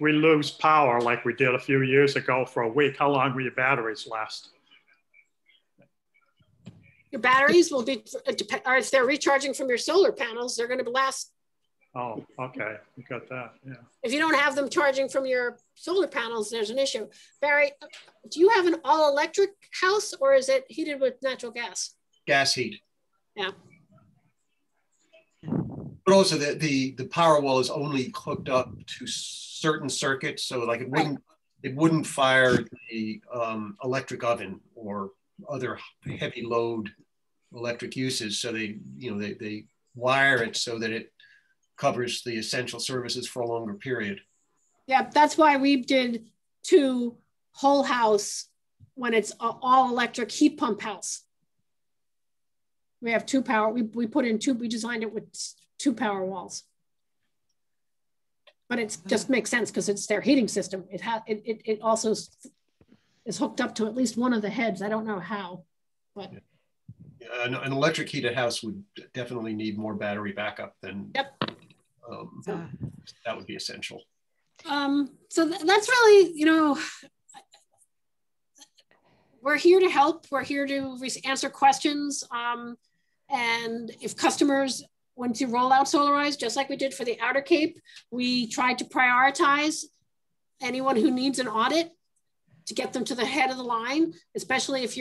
we lose power like we did a few years ago for a week, how long will your batteries last? Your batteries will be, or if they're recharging from your solar panels, they're going to last. Oh, okay. You got that, yeah. If you don't have them charging from your solar panels, there's an issue. Barry, do you have an all electric house or is it heated with natural gas? Gas heat. Yeah. But also the Powerwall is only hooked up to certain circuits, so like it wouldn't fire the electric oven or other heavy load electric uses. So they wire it so that it covers the essential services for a longer period. Yeah, that's why we did 2 whole house when it's all electric heat pump house. We have 2 power. We put in 2. We designed it with 2 power walls, but it just makes sense because it's their heating system. It also is hooked up to at least one of the heads. I don't know how, but an electric heated house would definitely need more battery backup than. Yep. That would be essential. So that's really, we're here to help. We're here to answer questions. And if customers want to roll out Solarize, just like we did for the Outer Cape, we tried to prioritize anyone who needs an audit to get them to the head of the line, especially if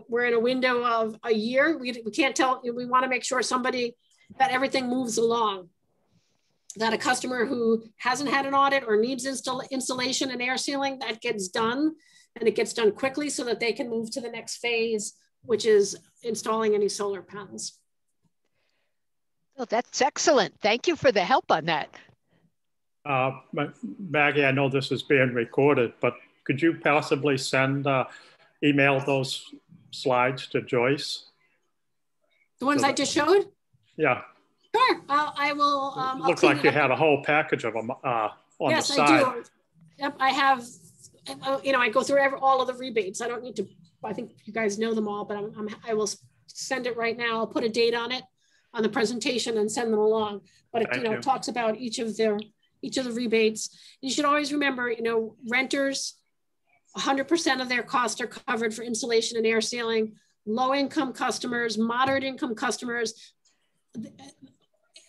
we're in a window of a year. We can't tell, we want to make sure that everything moves along. That a customer who hasn't had an audit or needs installation and air sealing, that gets done, and it gets done quickly so that they can move to the next phase, which is installing any solar panels. Oh, that's excellent. Thank you for the help on that. Maggie, I know this is being recorded, but could you possibly email those slides to Joyce? The ones I just showed? Yeah. Sure, I will. Looks like you had a whole package of them on the side. Yes, I do. Yep, I have, I go through all of the rebates. I don't need to, I think you guys know them all, but I will send it right now. I'll put a date on it on the presentation and send them along. But it talks about each of the rebates. You should always remember, renters, 100% of their costs are covered for insulation and air sealing. Low income customers, moderate income customers,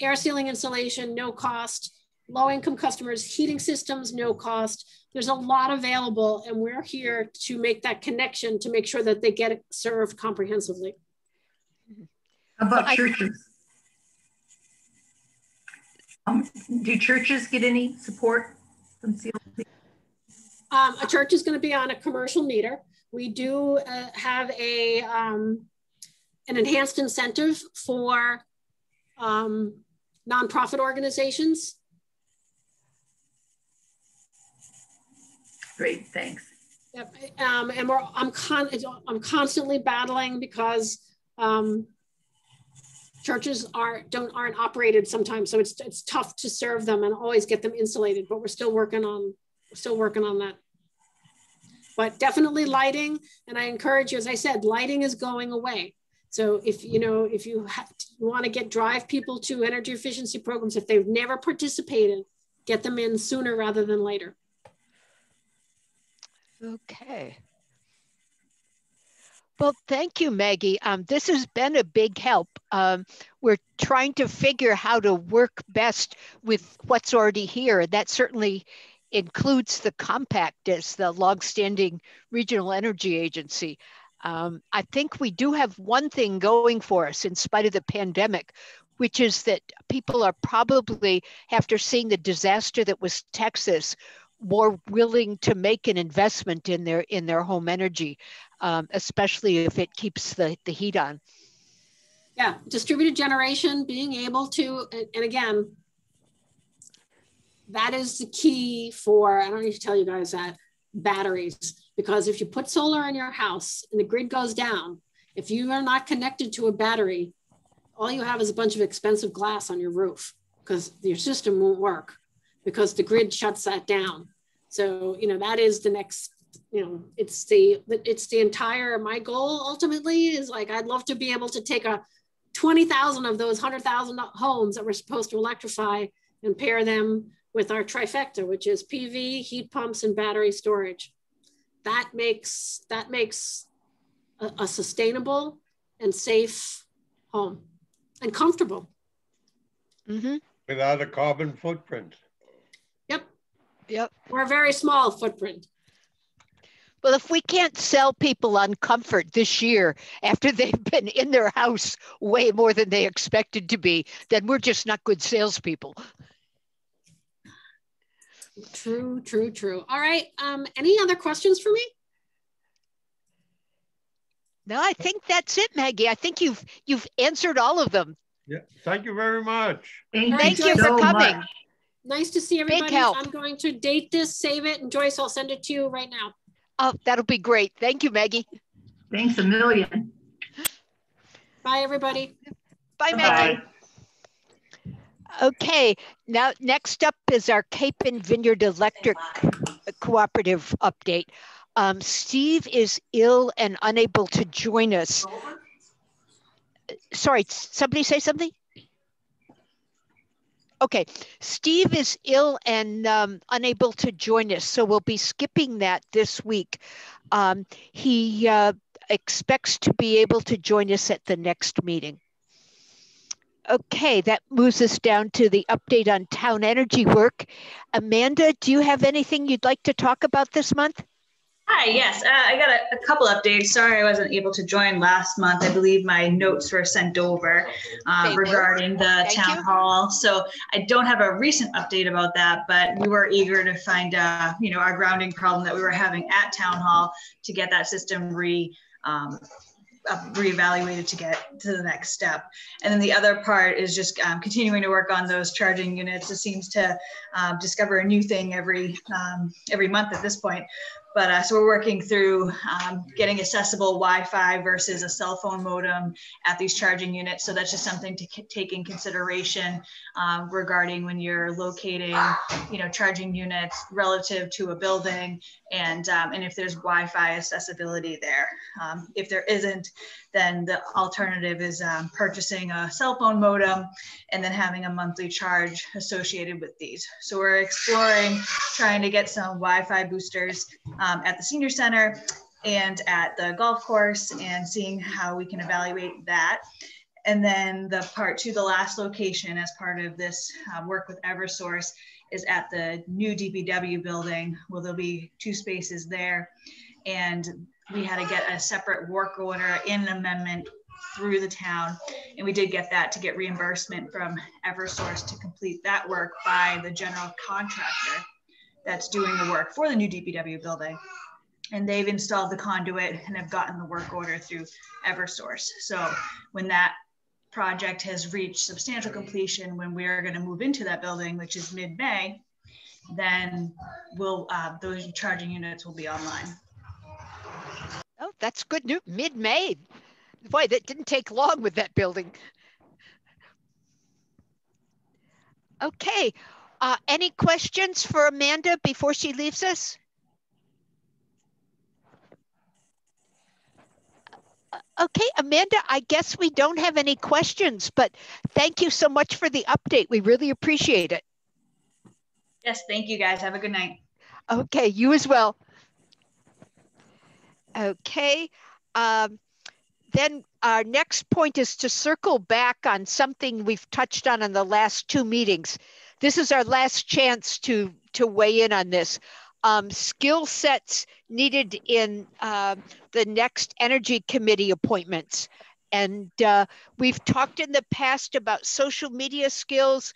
air sealing installation, no cost. low-income customers, heating systems, no cost. There's a lot available, and we're here to make that connection to make sure that they get it served comprehensively. How about churches? Do churches get any support from CLP? A church is going to be on a commercial meter. We do have a an enhanced incentive for nonprofit organizations. Great, thanks. Yep, and I'm constantly battling because churches aren't operated sometimes, so it's tough to serve them and always get them insulated. But we're still working on that. But definitely lighting, and I encourage you, as I said, lighting is going away. So if you want to drive people to energy efficiency programs, if they've never participated, get them in sooner rather than later. Okay. Well, thank you, Maggie. This has been a big help. We're trying to figure how to work best with what's already here. That certainly includes the compact as the longstanding regional energy agency. I think we do have one thing going for us in spite of the pandemic, which is that people are probably, after seeing the disaster that was Texas, more willing to make an investment in their home energy, especially if it keeps the heat on. Yeah, distributed generation, being able to, and again, that is the key for, I don't need to tell you guys that, batteries. Because if you put solar in your house and the grid goes down, if you are not connected to a battery, all you have is a bunch of expensive glass on your roof because your system won't work because the grid shuts that down. So, that is the next, it's the entire, my goal ultimately is like, I'd love to be able to take 20,000 of those 100,000 homes that we're supposed to electrify and pair them with our trifecta, which is PV, heat pumps, and battery storage. That makes a sustainable and safe home and comfortable. Mm-hmm. Without a carbon footprint. Yep. Or a very small footprint. Well, if we can't sell people on comfort this year after they've been in their house way more than they expected to be, then we're just not good salespeople. True. All right. Any other questions for me? No, I think that's it, Maggie. I think you've answered all of them. Yeah. Thank you very much. Thank you for coming. Much. Nice to see everybody. Big help. I'm going to date this, save it, and Joyce, I'll send it to you right now. Oh, that'll be great. Thank you, Maggie. Thanks a million. Bye, everybody. Bye, Maggie. Bye. Okay, now next up is our Cape and Vineyard Electric Cooperative update. Steve is ill and unable to join us. Sorry, somebody say something? Okay, Steve is ill and unable to join us, so we'll be skipping that this week. He expects to be able to join us at the next meeting. Okay, that moves us down to the update on town energy work. Amanda, do you have anything you'd like to talk about this month? Hi, yes, I got a couple updates. Sorry I wasn't able to join last month. I believe my notes were sent over regarding the town hall. So I don't have a recent update about that, but we were eager to find, our grounding problem that we were having at town hall to get that system reevaluated to get to the next step. And then the other part is just continuing to work on those charging units. It seems to discover a new thing every month at this point. But so we're working through getting accessible Wi-Fi versus a cell phone modem at these charging units. So that's just something to take in consideration regarding when you're locating, charging units relative to a building, and if there's Wi-Fi accessibility there. If there isn't, then the alternative is purchasing a cell phone modem and then having a monthly charge associated with these. So we're exploring trying to get some Wi-Fi boosters at the senior center and at the golf course and seeing how we can evaluate that. And then the part two, the last location as part of this work with Eversource is at the new DPW building. Well, there'll be 2 spaces there. And we had to get a separate work order in an amendment through the town. And we did get that to get reimbursement from Eversource to complete that work by the general contractor that's doing the work for the new DPW building. And they've installed the conduit and have gotten the work order through Eversource. So when that project has reached substantial completion, when we're going to move into that building, which is mid-May, then those charging units will be online. Oh, that's good news. Mid-May. Boy, that didn't take long with that building. Okay. Any questions for Amanda before she leaves us? Okay, Amanda, I guess we don't have any questions, but thank you so much for the update. We really appreciate it. Yes, thank you guys. Have a good night. Okay, you as well. Okay, then our next point is to circle back on something we've touched on the last 2 meetings. This is our last chance to weigh in on this. Skill sets needed in the next Energy Committee appointments. And we've talked in the past about social media skills,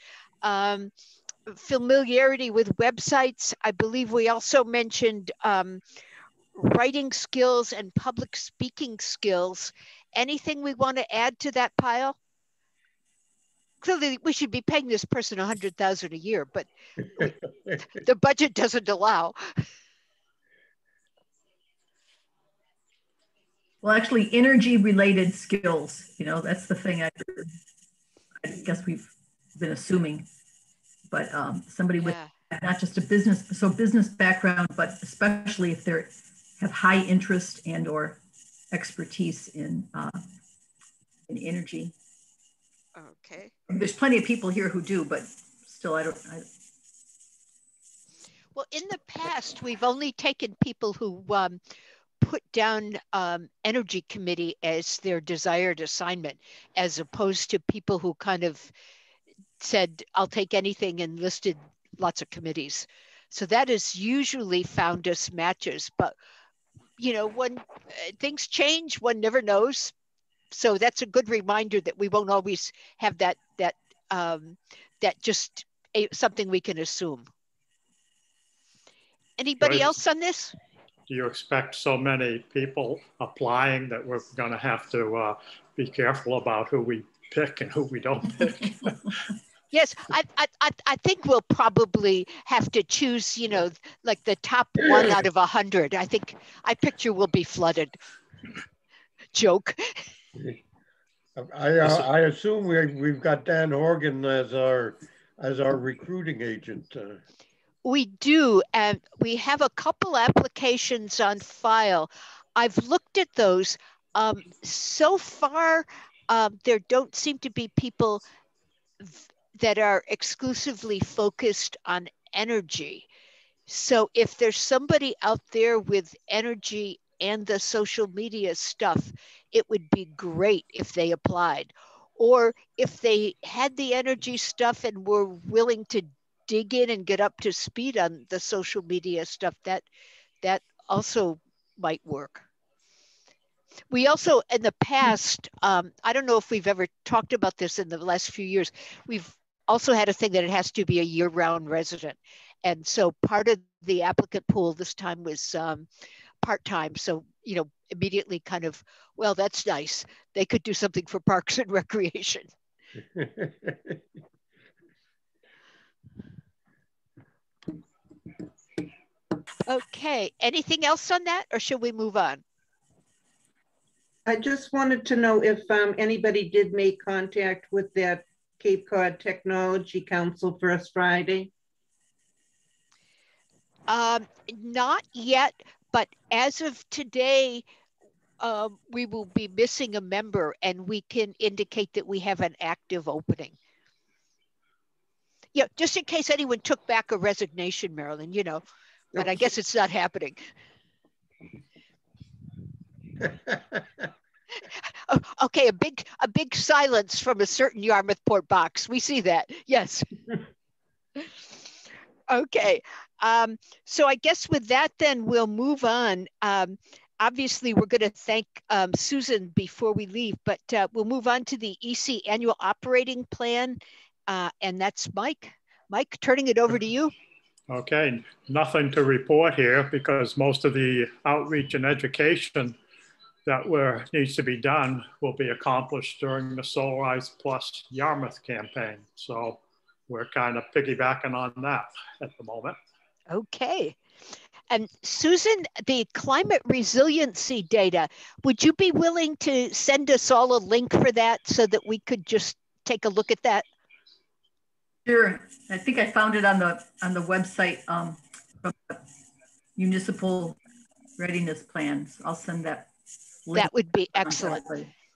familiarity with websites. I believe we also mentioned writing skills and public speaking skills. Anything we want to add to that pile? Clearly, we should be paying this person $100,000 a year, but the budget doesn't allow. Well, actually, energy-related skills, you know, that's the thing I guess we've been assuming. But somebody with not just a business background, but especially if they have high interest and or expertise in energy. Okay. There's plenty of people here who do, but still, I don't. Well, in the past, we've only taken people who put down Energy Committee as their desired assignment, as opposed to people who kind of said, I'll take anything and listed lots of committees. So that has usually found us matches, but you know, when things change, one never knows. So that's a good reminder that we won't always have that just something we can assume. Anybody else on this? Do you expect so many people applying that we're going to have to be careful about who we pick and who we don't pick? Yes, I think we'll probably have to choose, you know, like the top 1 out of 100. I picture we'll be flooded. Joke. I assume we've got Dan Horgan as our recruiting agent. We do, and we have a couple applications on file. I've looked at those. So far, there don't seem to be people that are exclusively focused on energy. So if there's somebody out there with energy and the social media stuff, it would be great if they applied. Or if they had the energy stuff and were willing to dig in and get up to speed on the social media stuff, that also might work. We also, in the past, I don't know if we've ever talked about this in the last few years, we've also had a thing that it has to be a year-round resident. And so part of the applicant pool this time was part-time. So, you know, immediately kind of, well, that's nice. They could do something for Parks and Recreation. Okay, anything else on that, or should we move on? I just wanted to know if anybody did make contact with that Cape Cod Technology Council first Friday. Not yet, but as of today, we will be missing a member and we can indicate that we have an active opening. Yeah, just in case anyone took back a resignation, Marilyn, you know, but I guess it's not happening. Okay, a big silence from a certain Yarmouthport box. We see that, yes. Okay. So I guess with that, then we'll move on. Obviously, we're going to thank Susan before we leave, but we'll move on to the EC annual operating plan. And that's Mike. Mike, turning it over to you. Okay, nothing to report here because most of the outreach and education that needs to be done will be accomplished during the Solarize Plus Yarmouth campaign. So we're kind of piggybacking on that at the moment. Okay. And Susan, the climate resiliency data, would you be willing to send us all a link for that so that we could just take a look at that? Sure. I think I found it on the website from the municipal readiness plans. I'll send that link. That would be excellent.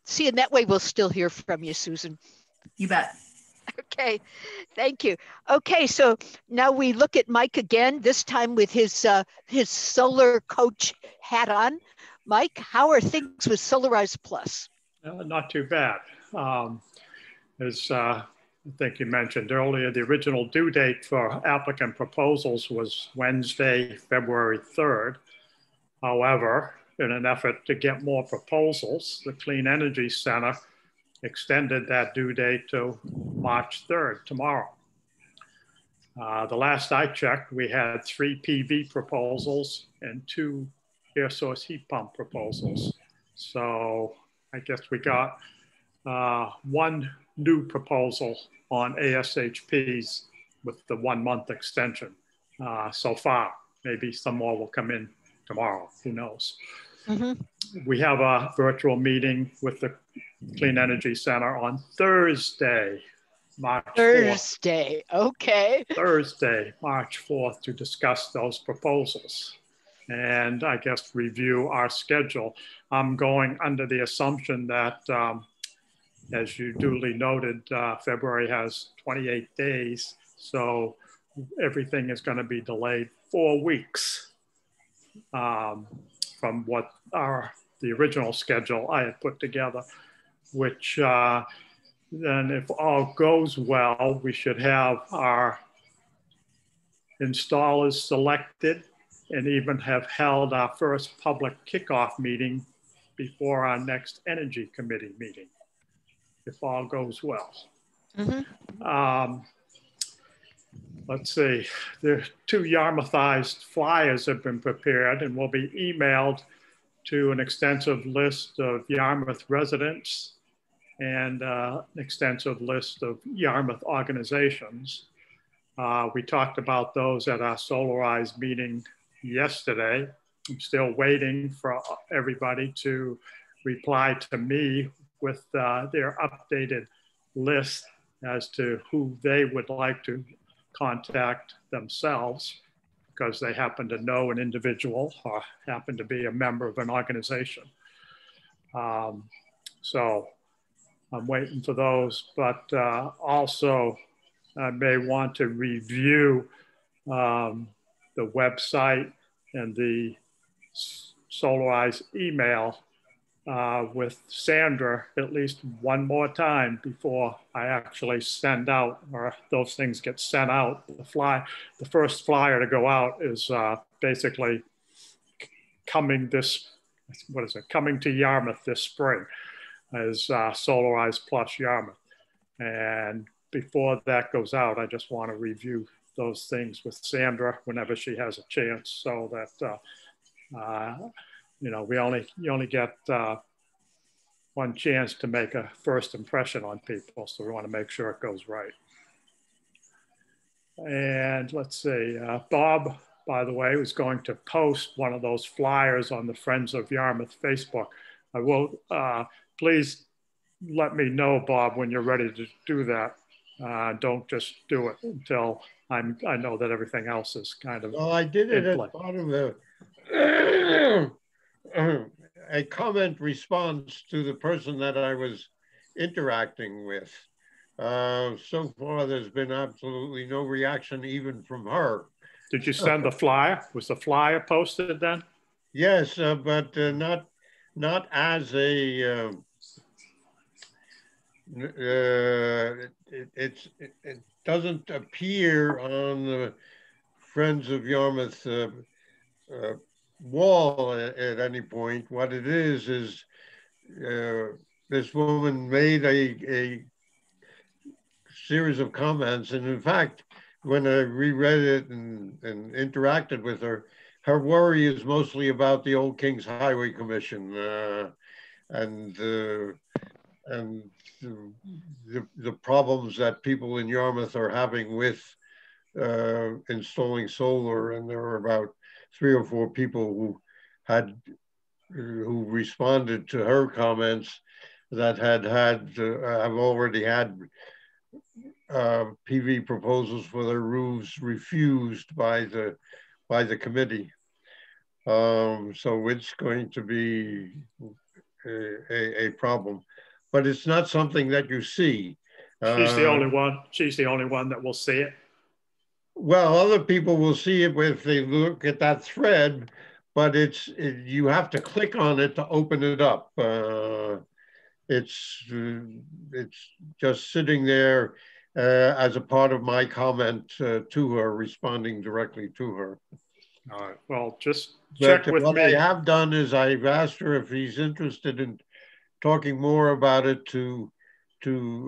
See, and that way we'll still hear from you, Susan. You bet. Okay, thank you. Okay, so now we look at Mike again, this time with his solar coach hat on. Mike, how are things with Solarize Plus? Not too bad. As I think you mentioned earlier, the original due date for applicant proposals was Wednesday, February 3rd. However, in an effort to get more proposals, the Clean Energy Center extended that due date to March 3rd, tomorrow. The last I checked, we had 3 PV proposals and 2 air source heat pump proposals. So I guess we got 1 new proposal on ASHPs with the 1-month extension so far. Maybe some more will come in tomorrow, who knows? Mm-hmm. We have a virtual meeting with the Clean Energy Center on Thursday, March 4th. Okay. Thursday, March 4th, to discuss those proposals and I guess review our schedule. I'm going under the assumption that, as you duly noted, February has 28 days, so everything is going to be delayed 4 weeks from what the original schedule I had put together, which then if all goes well, we should have our installers selected and even have held our first public kickoff meeting before our next Energy Committee meeting, if all goes well. Mm-hmm. Let's see, the 2 Yarmouthized flyers have been prepared and will be emailed to an extensive list of Yarmouth residents and an extensive list of Yarmouth organizations. We talked about those at our Solarize meeting yesterday. I'm still waiting for everybody to reply to me with their updated list as to who they would like to contact themselves, because they happen to know an individual or happen to be a member of an organization. So I'm waiting for those, but also I may want to review the website and the Solarize email with Sandra at least one more time before I actually send out, or those things get sent out. The first flyer to go out is basically coming to Yarmouth this spring as Solarize Plus Yarmouth. And before that goes out, I just want to review those things with Sandra whenever she has a chance, so that you know, you only get one chance to make a first impression on people, so we want to make sure it goes right. And let's see, Bob, by the way, was going to post one of those flyers on the Friends of Yarmouth Facebook. I will, please let me know, Bob, when you're ready to do that. Don't just do it until I know that everything else is kind of. Well, I did it as part of a comment response to the person that I was interacting with. So far, there's been absolutely no reaction even from her. Did you send the flyer? Was the flyer posted then? Yes, but not as a. It doesn't appear on Friends of Yarmouth wall at any point. What it is this woman made a series of comments, and in fact, when I reread it and interacted with her, her worry is mostly about the Old Kings Highway Commission and the problems that people in Yarmouth are having with installing solar. And there were about 3 or 4 people who responded to her comments that have already had PV proposals for their roofs refused by the committee. So it's going to be a problem, but it's not something that you see. She's the only one. She's the only one that will see it. Well, other people will see it if they look at that thread, but you have to click on it to open it up. It's just sitting there as a part of my comment to her, responding directly to her. All right. Well, just check with me. What I have done is I've asked her if he's interested in talking more about it.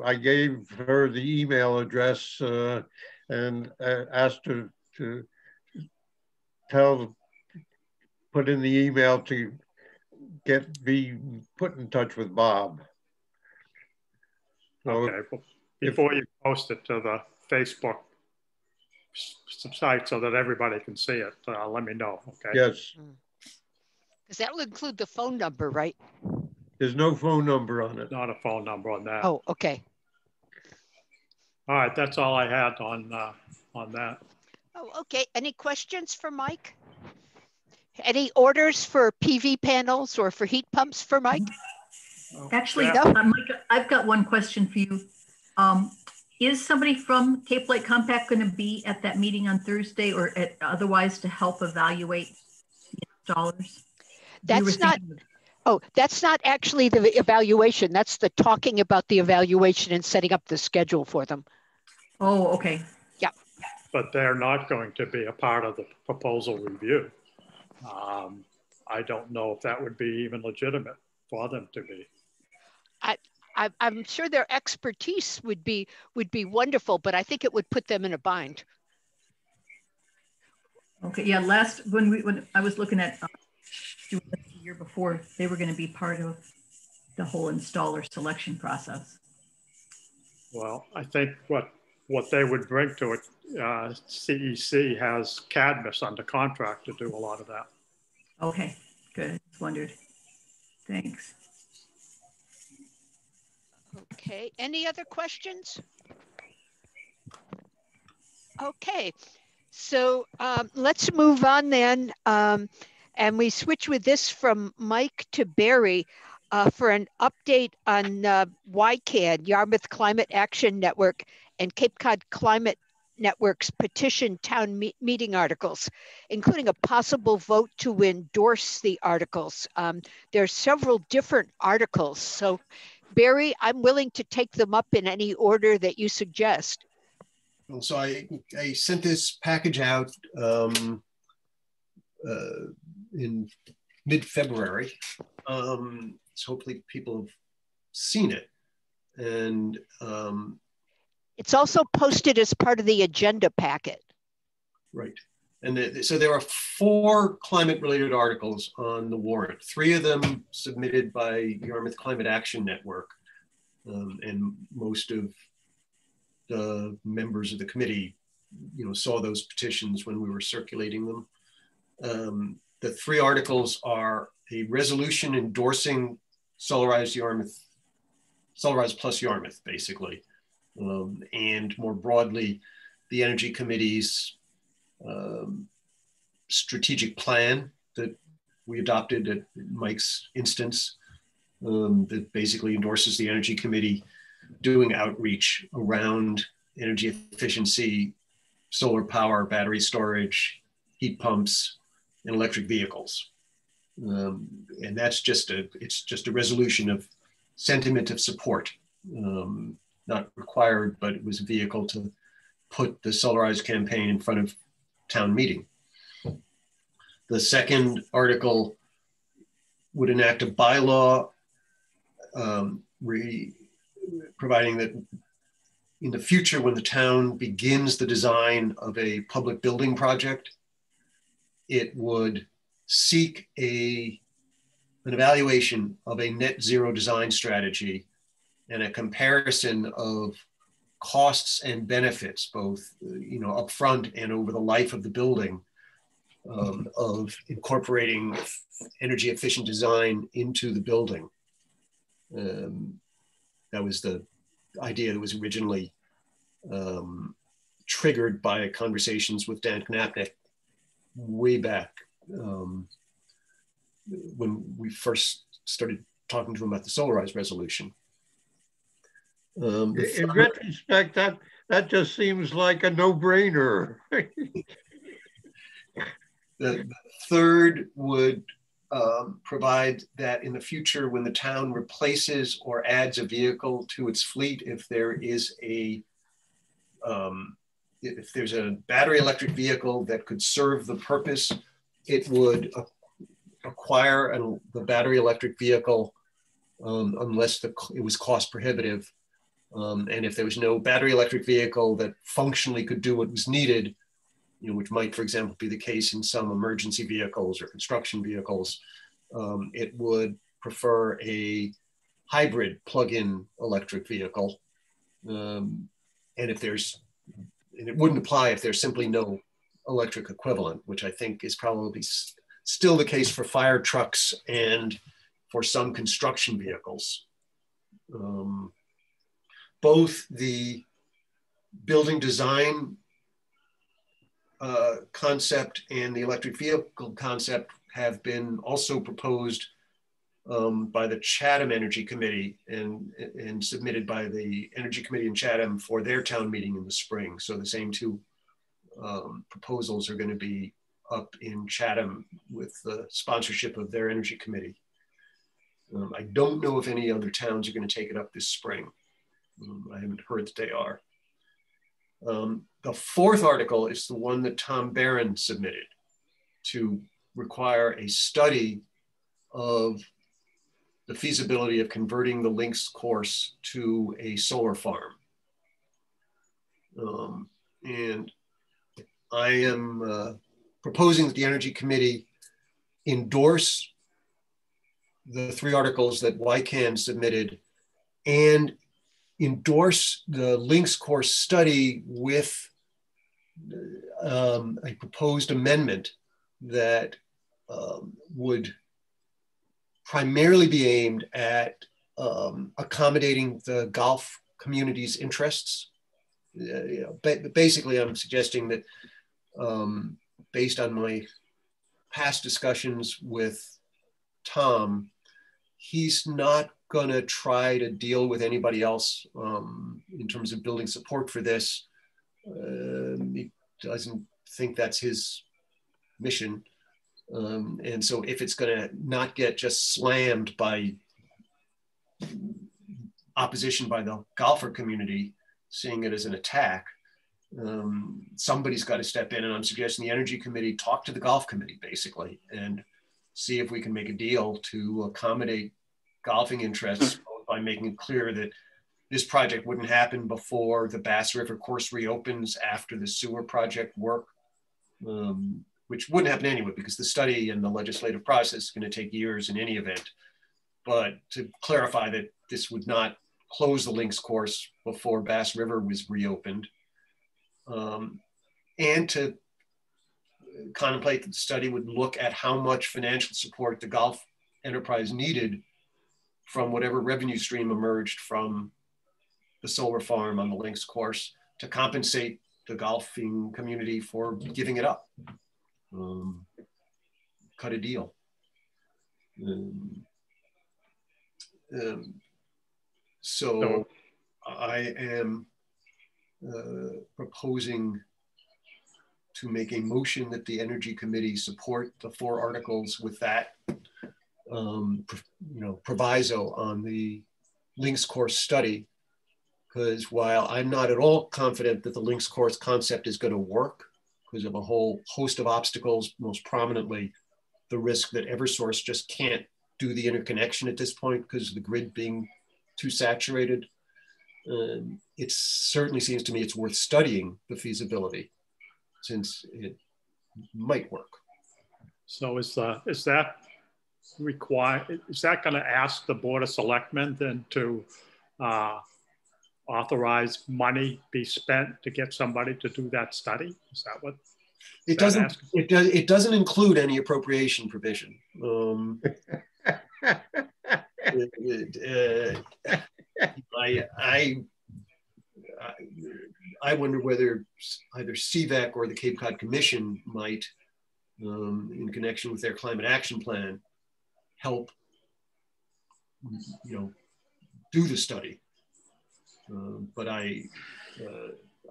I gave her the email address and asked her to put in the email to be put in touch with Bob. So okay. Well, before you post it to the Facebook site so that everybody can see it, let me know. Okay. Yes. Because that will include the phone number, right? There's no phone number on it. Not a phone number on that. Oh, okay. All right, that's all I had on that. Oh, okay. Any questions for Mike? Any orders for PV panels or for heat pumps for Mike? Actually, yeah. Mike, I've got one question for you. Is somebody from Cape Light Compact going to be at that meeting on Thursday, or otherwise to help evaluate the installers? That's not. Oh, that's not actually the evaluation. That's the talking about the evaluation and setting up the schedule for them. Oh, okay. Yeah. But they're not going to be a part of the proposal review. I don't know if that would be even legitimate for them to be. I'm sure their expertise would be wonderful, but I think it would put them in a bind. Okay. Yeah. When I was looking at the year before, they were going to be part of the whole installer selection process. Well, I think what they would bring to it, CEC has Cadmus under contract to do a lot of that. Okay, good. Just wondered. Thanks. Okay, any other questions? Okay, so let's move on then. And we switch with this from Mike to Barry for an update on YCAN, Yarmouth Climate Action Network, and Cape Cod Climate Network's petition town meeting articles, including a possible vote to endorse the articles. There are several different articles. So Barry, I'm willing to take them up in any order that you suggest. Well, so I sent this package out in mid-February. So hopefully people have seen it. And it's also posted as part of the agenda packet. Right. And so there are 4 climate-related articles on the warrant. 3 of them submitted by Yarmouth Climate Action Network. And most of the members of the committee, saw those petitions when we were circulating them. The 3 articles are a resolution endorsing Solarize Plus Yarmouth, basically. And more broadly, the Energy Committee's strategic plan that we adopted at Mike's instance, that basically endorses the Energy Committee doing outreach around energy efficiency, solar power, battery storage, heat pumps, and electric vehicles. And that's it's just a resolution of sentiment of support. Not required, but it was a vehicle to put the Solarize campaign in front of town meeting. The second article would enact a bylaw providing that in the future, when the town begins the design of a public building project, it would seek an evaluation of a net zero design strategy and a comparison of costs and benefits, both upfront and over the life of the building, of incorporating energy efficient design into the building. That was the idea that was originally triggered by conversations with Dan Knapnick way back when we first started talking to him about the Solarise resolution. In retrospect, that just seems like a no-brainer. The third would provide that in the future, when the town replaces or adds a vehicle to its fleet, if there's a battery electric vehicle that could serve the purpose, it would acquire the battery electric vehicle unless it was cost prohibitive. And if there was no battery electric vehicle that functionally could do what was needed, which might, for example, be the case in some emergency vehicles or construction vehicles, it would prefer a hybrid plug-in electric vehicle. And it wouldn't apply if there's simply no electric equivalent, which I think is probably still the case for fire trucks and for some construction vehicles. Both the building design concept and the electric vehicle concept have been also proposed by the Chatham Energy Committee and submitted by the Energy Committee in Chatham for their town meeting in the spring. So the same two proposals are going to be up in Chatham with the sponsorship of their Energy Committee. I don't know if any other towns are going to take it up this spring. I haven't heard that they are. The fourth article is the one that Tom Barron submitted to require a study of the feasibility of converting the Lynx course to a solar farm. And I am proposing that the Energy Committee endorse the three articles that YCAN submitted and endorse the Lynx course study with a proposed amendment that would primarily be aimed at accommodating the golf community's interests. Basically, I'm suggesting that based on my past discussions with Tom, he's not going to try to deal with anybody else in terms of building support for this. He doesn't think that's his mission. And so if it's going to not get just slammed by opposition by the golfer community, seeing it as an attack, somebody's got to step in. And I'm suggesting the Energy Committee talk to the golf committee basically and see if we can make a deal to accommodate golfing interests by making it clear that this project wouldn't happen before the Bass River course reopens after the sewer project work, which wouldn't happen anyway because the study and the legislative process is going to take years in any event. But to clarify that this would not close the Lynx course before Bass River was reopened, and to contemplate that the study would look at how much financial support the golf enterprise needed from whatever revenue stream emerged from the solar farm on the Lynx course to compensate the golfing community for giving it up. Cut a deal. So I am proposing to make a motion that the Energy Committee support the 4 articles with that proviso on the Lynx course study, because while I'm not at all confident that the Lynx course concept is going to work, because of a whole host of obstacles, most prominently the risk that Eversource just can't do the interconnection at this point because of the grid being too saturated. It certainly seems to me it's worth studying the feasibility, since it might work. So is that required? Is that going to ask the Board of Selectmen then to authorize money be spent to get somebody to do that study? Is that what? It doesn't. It doesn't include any appropriation provision. I wonder whether either CVAC or the Cape Cod Commission might, in connection with their climate action plan, help, do the study. But I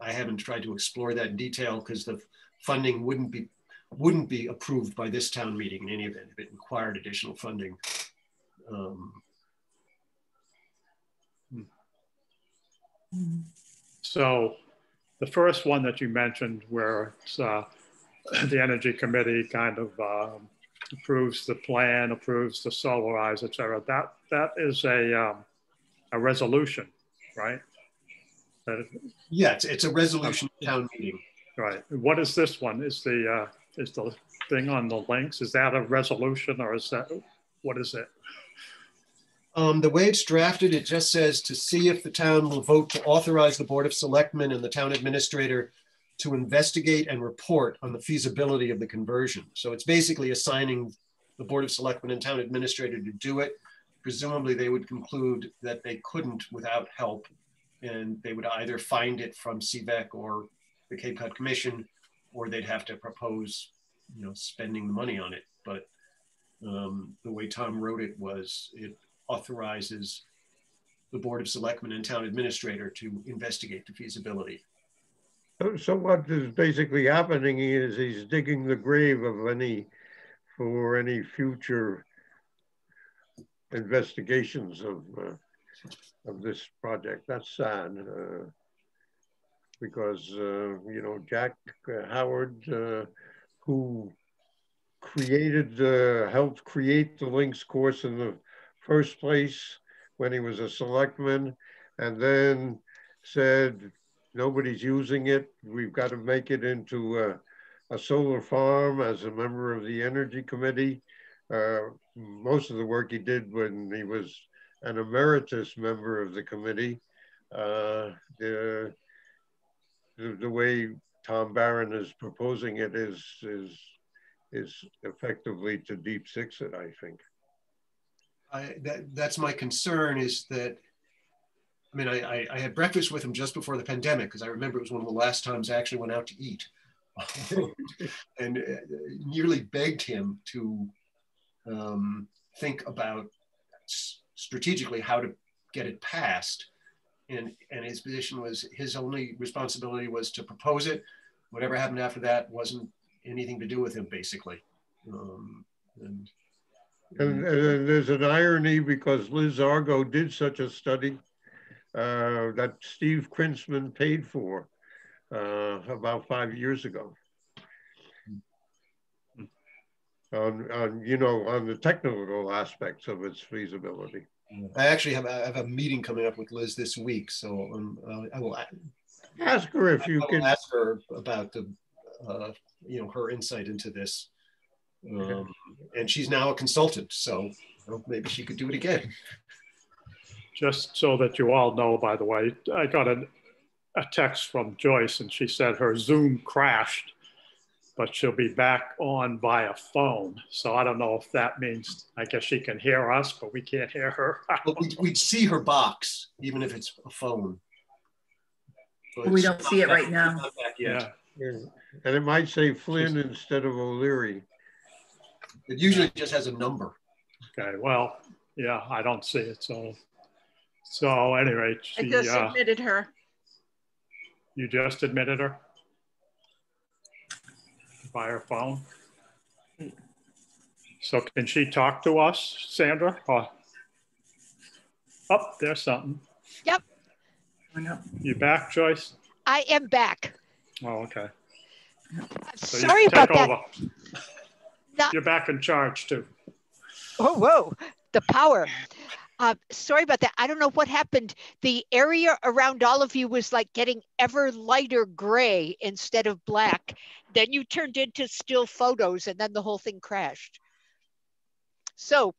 haven't tried to explore that in detail because the funding wouldn't be approved by this town meeting in any event if it required additional funding. So the first one that you mentioned, where it's, the Energy Committee kind of approves the plan, approves the solarize, et cetera, that is a resolution, right? Yeah, it's a resolution town meeting. Right. What is this one? Is the thing on the links, is that a resolution, or is that, what is it? The way it's drafted, it just says to see if the town will vote to authorize the Board of Selectmen and the town administrator to investigate and report on the feasibility of the conversion. So it's basically assigning the Board of Selectmen and town administrator to do it. Presumably they would conclude that they couldn't without help, and they would either find it from CVAC or the Cape Cod Commission, or they'd have to propose, spending the money on it. But the way Tom wrote it was, it authorizes the Board of Selectmen and town administrator to investigate the feasibility. So what is basically happening is he's digging the grave of any future investigations of this project. That's sad, because Jack Howard, who helped create the links course in the first place when he was a selectman, and then said, nobody's using it, we've got to make it into a solar farm, as a member of the Energy Committee. Most of the work he did when he was an emeritus member of the committee. The way Tom Barron is proposing it is effectively to deep six it, I think. That's my concern, is that, I had breakfast with him just before the pandemic, because I remember it was one of the last times I actually went out to eat, and nearly begged him to think about strategically how to get it passed. And his position was, his only responsibility was to propose it. Whatever happened after that wasn't anything to do with him, basically. And there's an irony, because Liz Argo did such a study that Steve Krinsman paid for about 5 years ago. On the technical aspects of its feasibility. I actually have a meeting coming up with Liz this week, so I will ask her if you can ask her about the her insight into this. And she's now a consultant, so maybe she could do it again. Just so that you all know, by the way, I got a text from Joyce, and she said her Zoom crashed, but she'll be back on via phone. So I don't know if that means, I guess she can hear us, but we can't hear her. Well, we'd see her box, even if it's a phone. But we don't see it right now. Yeah. And it might say Flynn instead of O'Leary. It usually just has a number. Okay, well, yeah, I don't see it. So anyway, I just admitted her. You just admitted her? By her phone. So can she talk to us, Sandra? Oh, there's something. Yep. You back, Joyce? I am back. Oh, okay. So Sorry about that. Not, you're back in charge too. Oh, whoa, the power. Sorry about that. I don't know what happened. The area around all of you was like getting ever lighter gray instead of black. Then you turned into still photos and then the whole thing crashed. So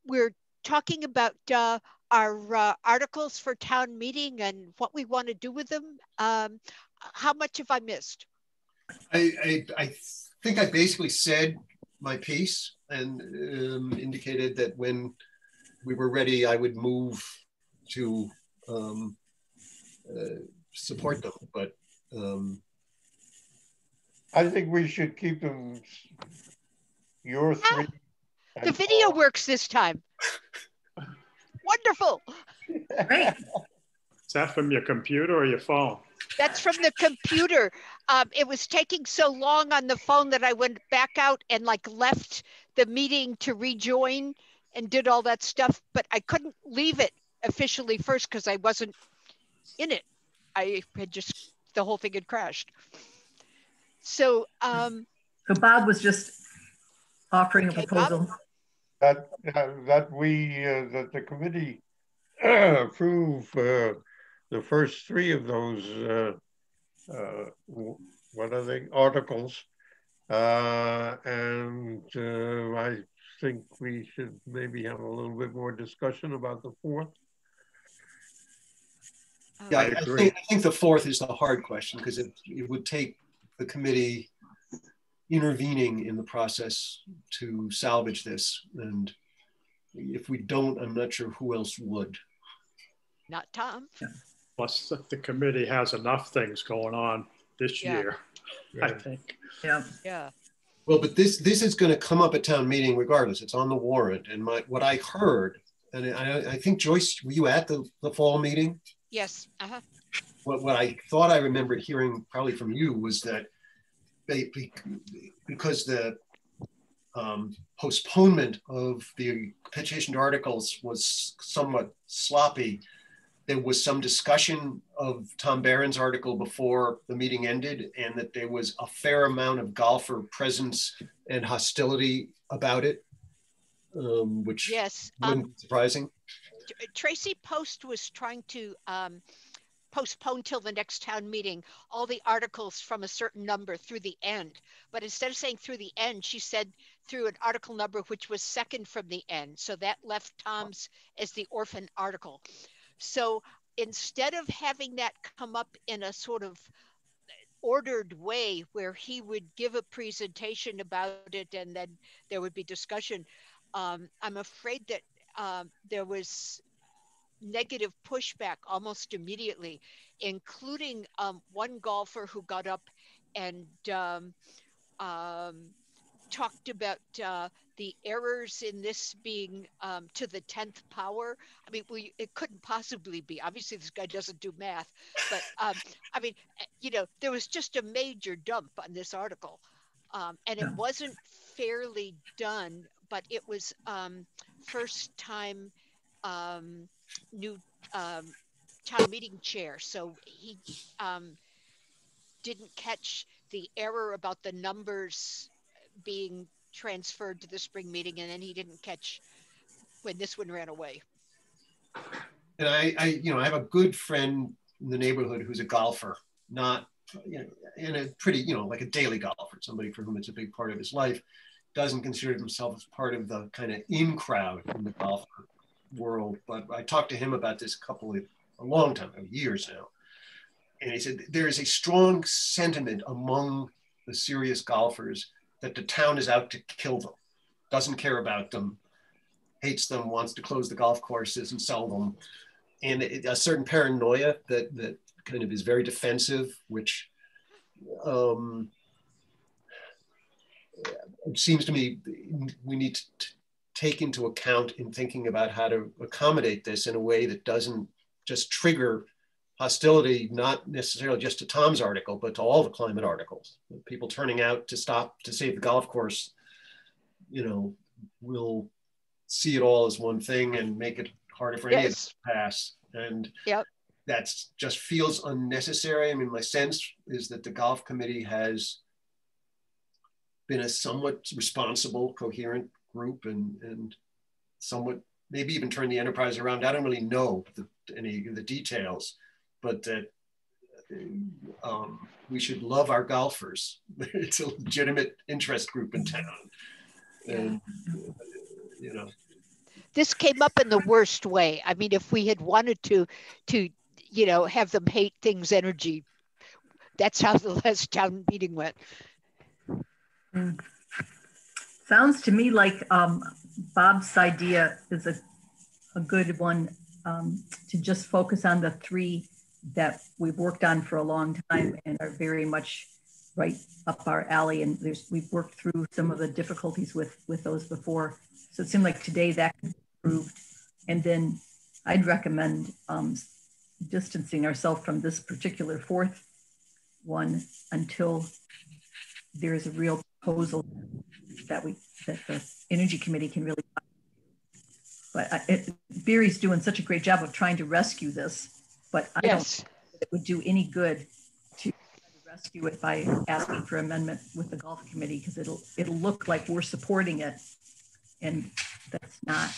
we're talking about our articles for town meeting and what we want to do with them. How much have I missed? I think I basically said my piece and indicated that when we were ready, I would move to support them. But I think we should keep them your three. The video works this time. Wonderful. Great. Is that from your computer or your phone? That's from the computer. It was taking so long on the phone that I went back out and like left the meeting to rejoin and did all that stuff, but I couldn't leave it officially first because I wasn't in it. I had just, the whole thing had crashed. So, so Bob was just offering a proposal. That the committee approve the first three of those what are they, articles, and I think we should maybe have a little bit more discussion about the fourth. Yeah, I think the fourth is the hard question because it would take the committee intervening in the process to salvage this. And if we don't, I'm not sure who else would. Not Tom. Yeah. Plus the committee has enough things going on this year, I think. Yeah. Yeah. Well, but this is going to come up at town meeting regardless. It's on the warrant. And what I heard, and I think, Joyce, were you at the fall meeting? Yes. Uh-huh. What I thought I remembered hearing probably from you was that because the postponement of the petitioned articles was somewhat sloppy, there was some discussion of Tom Barron's article before the meeting ended, and that there was a fair amount of golfer presence and hostility about it, which yes, wouldn't be surprising. Tracy Post was trying to postpone till the next town meeting all the articles from a certain number through the end. But instead of saying through the end, she said through an article number which was second from the end. So that left Tom's as the orphan article. So instead of having that come up in a sort of ordered way where he would give a presentation about it and then there would be discussion, I'm afraid that there was negative pushback almost immediately, including one golfer who got up and talked about the errors in this being to the 10th power. I mean, it couldn't possibly be. Obviously, this guy doesn't do math, but I mean, you know, there was just a major dump on this article, and it wasn't fairly done, but it was first time new town meeting chair. So he didn't catch the error about the numbers being transferred to the spring meeting, and then he didn't catch when this one ran away. And I have a good friend in the neighborhood who's a golfer, not, in a pretty, like a daily golfer, somebody for whom it's a big part of his life, doesn't consider himself as part of the kind of in crowd in the golf world. But I talked to him about this a long time ago, years now. And he said, there is a strong sentiment among the serious golfers that the town is out to kill them, doesn't care about them, hates them, wants to close the golf courses and sell them. And a certain paranoia that kind of is very defensive, which it seems to me we need to take into account in thinking about how to accommodate this in a way that doesn't just trigger hostility, not necessarily just to Tom's article, but to all the climate articles. People turning out to stop to save the golf course, will see it all as one thing and make it harder for any of us to pass. And that's just feels unnecessary. I mean, my sense is that the golf committee has been a somewhat responsible, coherent group and somewhat, maybe even turned the enterprise around. I don't really know any of the details, but that we should love our golfers. It's a legitimate interest group in town. And, you know. This came up in the worst way. I mean, if we had wanted to, you know, have them hate things energy, that's how the last town meeting went. Sounds to me like Bob's idea is a good one, to just focus on the three that we've worked on for a long time and are very much right up our alley. And we've worked through some of the difficulties with those before. So it seemed like today that could be improved. And then I'd recommend distancing ourselves from this particular fourth one until there is a real proposal that the Energy Committee can really. But Barry's doing such a great job of trying to rescue this, but I don't think it would do any good to rescue it by asking for amendment with the golf committee, because it'll look like we're supporting it, and that's not,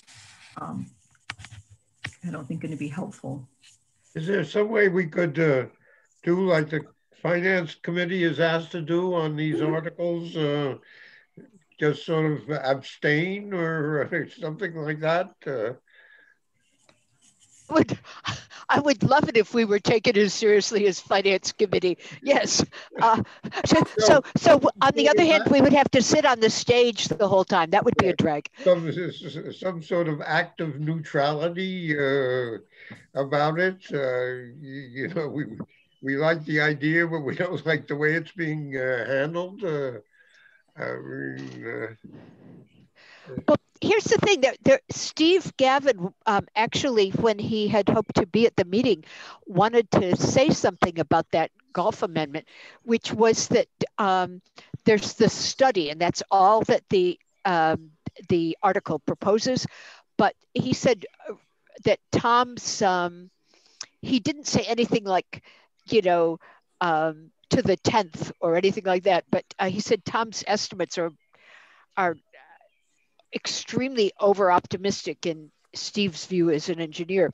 I don't think, going to be helpful. Is there some way we could do like the Finance Committee is asked to do on these articles? Just sort of abstain or something like that? I would love it if we were taken as seriously as Finance Committee. Yes. So on the other hand, we would have to sit on the stage the whole time. That would be a drag. Some sort of act of neutrality about it. You know, we like the idea, but we don't like the way it's being handled. Well, here's the thing. Steve Gavin, actually, when he had hoped to be at the meeting, wanted to say something about that golf amendment, which was that there's the study, and that's all that the article proposes. But he said that Tom's, he didn't say anything like, you know, to the 10th or anything like that. But he said Tom's estimates are extremely over-optimistic in Steve's view as an engineer.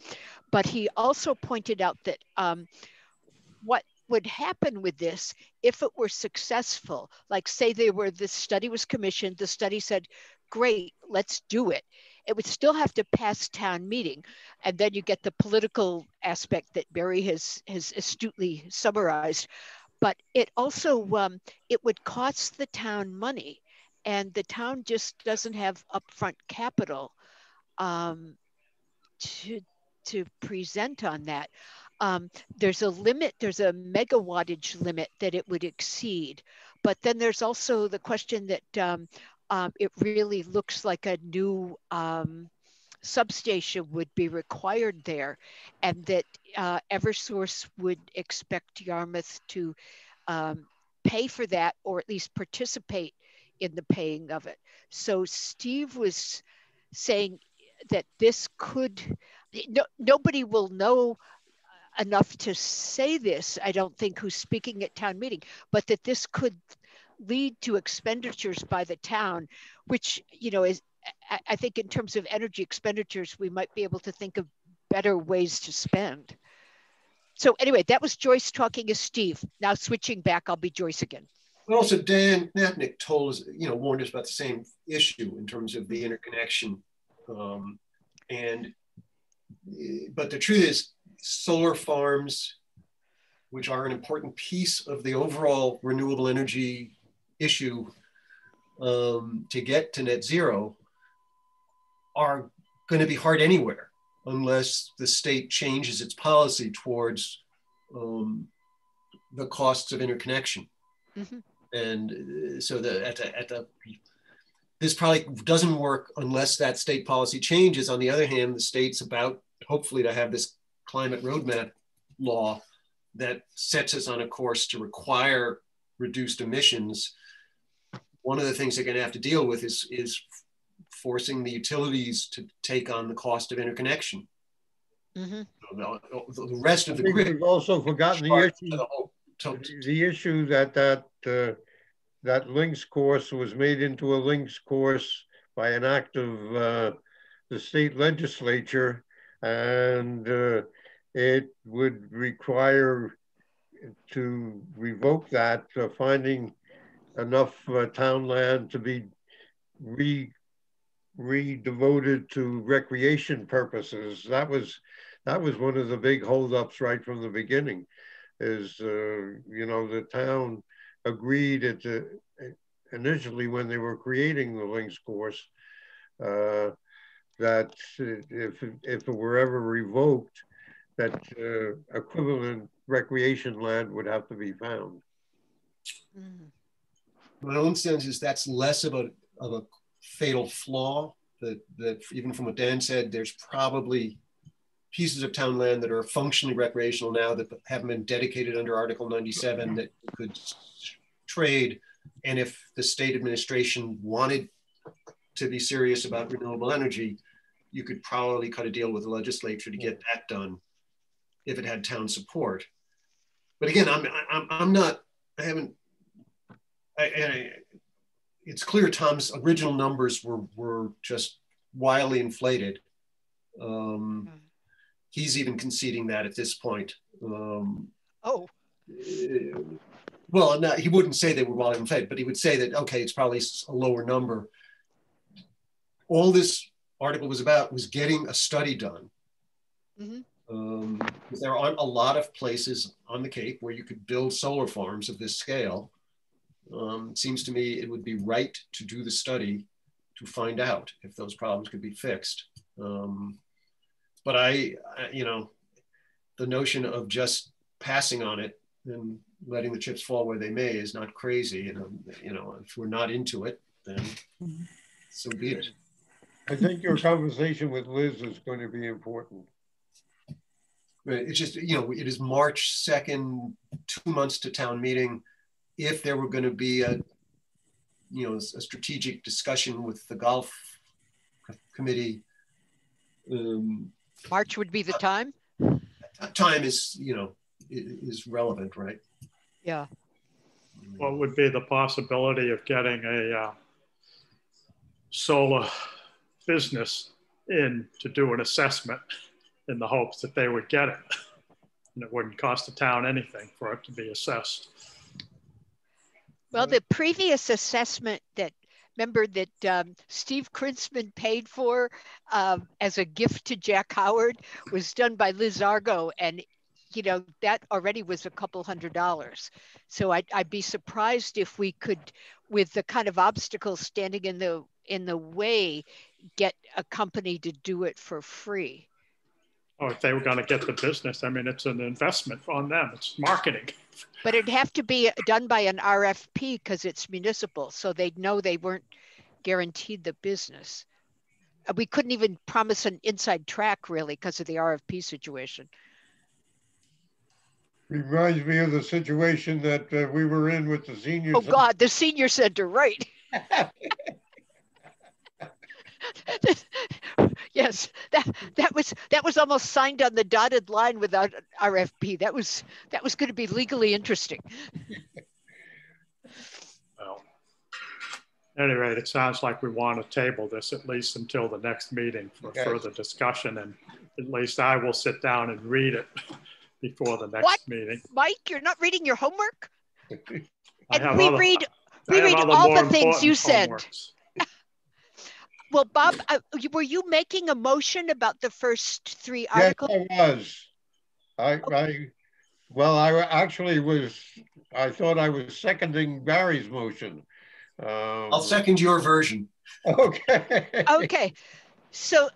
But he also pointed out that what would happen with this if it were successful, like say this study was commissioned, the study said, great, let's do it. It would still have to pass town meeting. And then you get the political aspect that Barry has astutely summarized. But it also, it would cost the town money, and the town just doesn't have upfront capital to present on that. There's a limit, there's a megawattage limit that it would exceed. But then there's also the question that it really looks like a new substation would be required there, and that Eversource would expect Yarmouth to pay for that, or at least participate in the paying of it. So Steve was saying that this could, nobody will know enough to say this, I don't think, who's speaking at town meeting, but that this could lead to expenditures by the town, which, you know, is, I think in terms of energy expenditures, we might be able to think of better ways to spend. So anyway, that was Joyce talking as Steve. Now switching back, I'll be Joyce again. But also Dan Natnick told us, you know, warned us about the same issue in terms of the interconnection. But the truth is, solar farms, which are an important piece of the overall renewable energy issue to get to net zero, are going to be hard anywhere unless the state changes its policy towards the costs of interconnection. Mm-hmm. And so this probably doesn't work unless that state policy changes. On the other hand, the state's about hopefully to have this climate roadmap law that sets us on a course to require reduced emissions. One of the things they're going to have to deal with is forcing the utilities to take on the cost of interconnection. The rest of the grid. We've also forgotten the issue that links course was made into a links course by an act of the state legislature, and it would require to revoke that, finding enough town land to be re-devoted to recreation purposes. That was one of the big holdups right from the beginning. Is you know, the town agreed initially when they were creating the links course that if it were ever revoked, that equivalent recreation land would have to be found. My own sense is that's less of a fatal flaw. That even from what Dan said, there's probably pieces of town land that are functionally recreational now that haven't been dedicated under Article 97 that could trade. And if the state administration wanted to be serious about renewable energy, you could probably cut a deal with the legislature to get that done if it had town support. But again, it's clear Tom's original numbers were just wildly inflated. He's even conceding that at this point. Oh. Well, no, he wouldn't say they were wildly inflated, but he would say that, okay, it's probably a lower number. All this article was about was getting a study done. There aren't a lot of places on the Cape where you could build solar farms of this scale. It seems to me it would be right to do the study to find out if those problems could be fixed. But you know, the notion of just passing on it and letting the chips fall where they may is not crazy. And you know, if we're not into it, then so be it. I think your conversation with Liz is going to be important. It's just, you know, it is March 2nd, 2 months to town meeting. If there were going to be a strategic discussion with the golf committee, March would be the time. Time is, you know, is relevant, right? Yeah. What would be the possibility of getting a solar business in to do an assessment in the hopes that they would get it, and it wouldn't cost the town anything for it to be assessed? Well, the previous assessment remember that Steve Krinsman paid for as a gift to Jack Howard was done by Liz Argo, and you know that already was a couple $100. So I'd be surprised if we could, with the kind of obstacles standing in the way, get a company to do it for free. Oh, if they were going to get the business, I mean, it's an investment on them. It's marketing. But it'd have to be done by an RFP because it's municipal. So they'd know they weren't guaranteed the business. We couldn't even promise an inside track really because of the RFP situation. Reminds me of the situation that we were in with the senior center. Oh God, the senior center, right. Yes, that was almost signed on the dotted line without RFP. That was going to be legally interesting. Well, at any rate, it sounds like we want to table this at least until the next meeting for further discussion, and at least I will sit down and read it before the next meeting. Mike, you're not reading your homework? And we read all the things you said. Well, Bob, were you making a motion about the first 3 articles? Yes, I was. I thought I was seconding Barry's motion. I'll second your version. Okay. Okay. So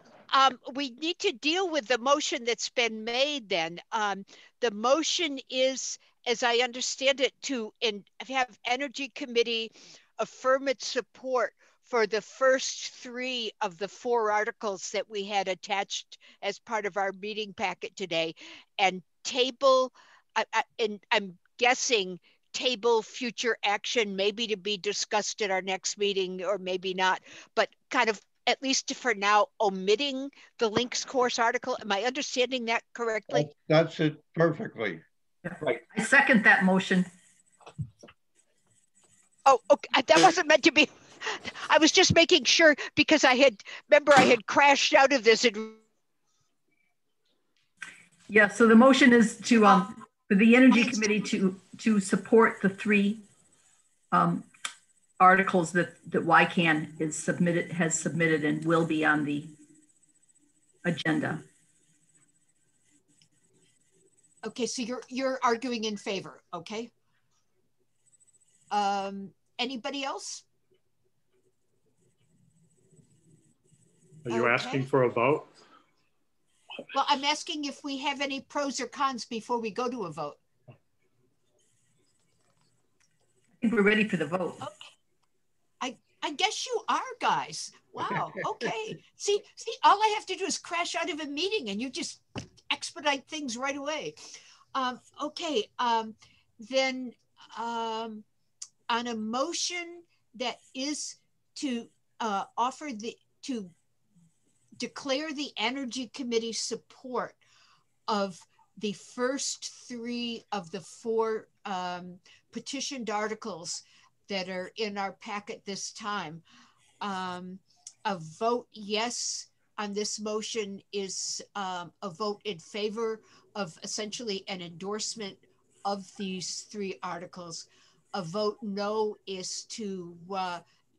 we need to deal with the motion that's been made then. The motion is, as I understand it, to have Energy Committee affirm its support for the first 3 of the 4 articles that we had attached as part of our meeting packet today, and table, and I'm guessing table future action, maybe to be discussed at our next meeting or maybe not, but kind of at least for now, omitting the links course article. Am I understanding that correctly? That's it perfectly. Right. I second that motion. Oh, okay. That wasn't meant to be. I was just making sure because I had crashed out of this. Yeah, so the motion is to for the Energy Committee to support the 3 articles that YCAN has submitted and will be on the agenda. Okay, so you're arguing in favor, okay? Anybody else? Are you asking for a vote? Well, I'm asking if we have any pros or cons before we go to a vote. I think we're ready for the vote. Okay. I guess you are, guys. Wow. Okay. see, all I have to do is crash out of a meeting and you just expedite things right away. Okay. Then on a motion that is to to declare the Energy Committee support of the first 3 of the 4 petitioned articles that are in our packet this time. A vote yes on this motion is a vote in favor of essentially an endorsement of these 3 articles. A vote no is to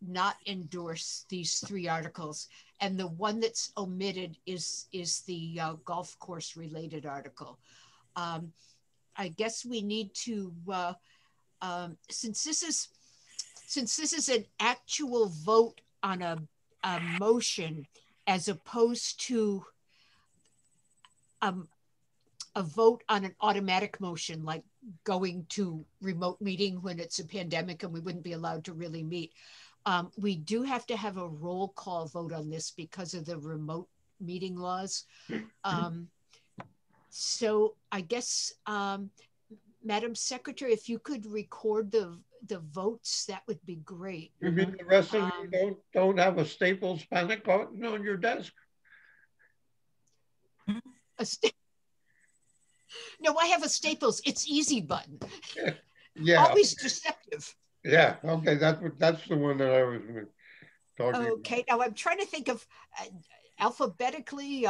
not endorse these 3 articles. And the one that's omitted is the golf course related article. I guess we need to, since this is an actual vote on a motion as opposed to a vote on an automatic motion, like going to remote meeting when it's a pandemic and we wouldn't be allowed to really meet. We do have to have a roll call vote on this because of the remote meeting laws. So I guess, Madam Secretary, if you could record the votes, that would be great. You mean the rest of you don't have a Staples panic button on your desk? No, I have a Staples. It's easy button. Yeah. Always deceptive. Yeah. Okay. That's the one that I was talking about. Okay. Now I'm trying to think of alphabetically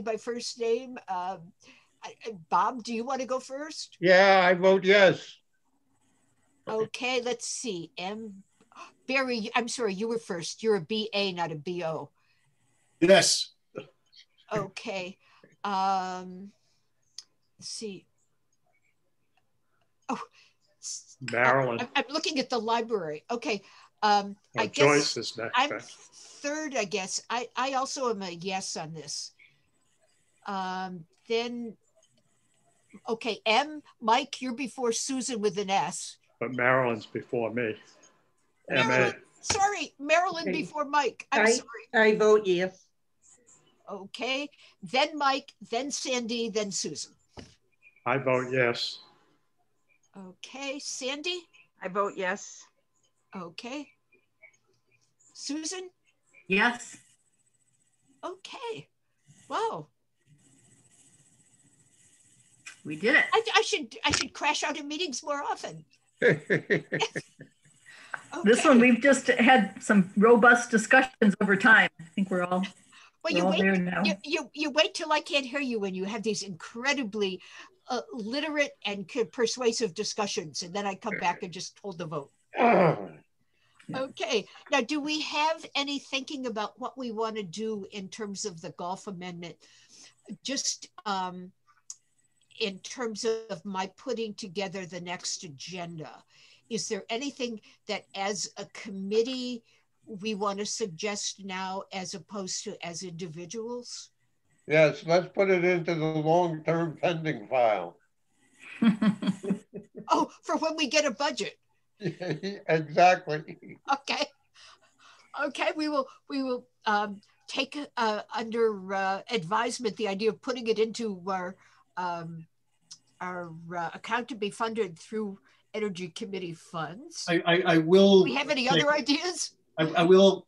by first name. Bob, do you want to go first? Yeah, I vote yes. Okay. Let's see. Barry, I'm sorry, you were first. You're a BA, not a BO. Yes. Okay. Let's see. Oh, Marilyn. I'm looking at the library. Okay. I guess Joyce is next. I'm third, I guess. I also am a yes on this. Then, okay, Mike, you're before Susan with an S. But Marilyn's before me. Marilyn, sorry, Marilyn Okay. before Mike. I'm sorry. I vote yes. Okay, then Mike, then Sandy, then Susan. I vote yes. Okay, Sandy? I vote yes. Okay. Susan? Yes. Okay. Wow. We did it. I should crash out of meetings more often. This one, we've just had some robust discussions over time. I think we're all, well, we're all there now. You wait till I can't hear you when you have these incredibly literate and persuasive discussions, and then I come back and just hold the vote. Okay. Now, do we have any thinking about what we want to do in terms of the golf amendment? Just in terms of my putting together the next agenda, is there anything that as a committee we want to suggest now as opposed to as individuals? Yes, let's put it into the long-term pending file. Oh, for when we get a budget. Exactly. Okay. Okay, we will take under advisement the idea of putting it into our account to be funded through Energy Committee funds. I will. Do we have any other ideas? I will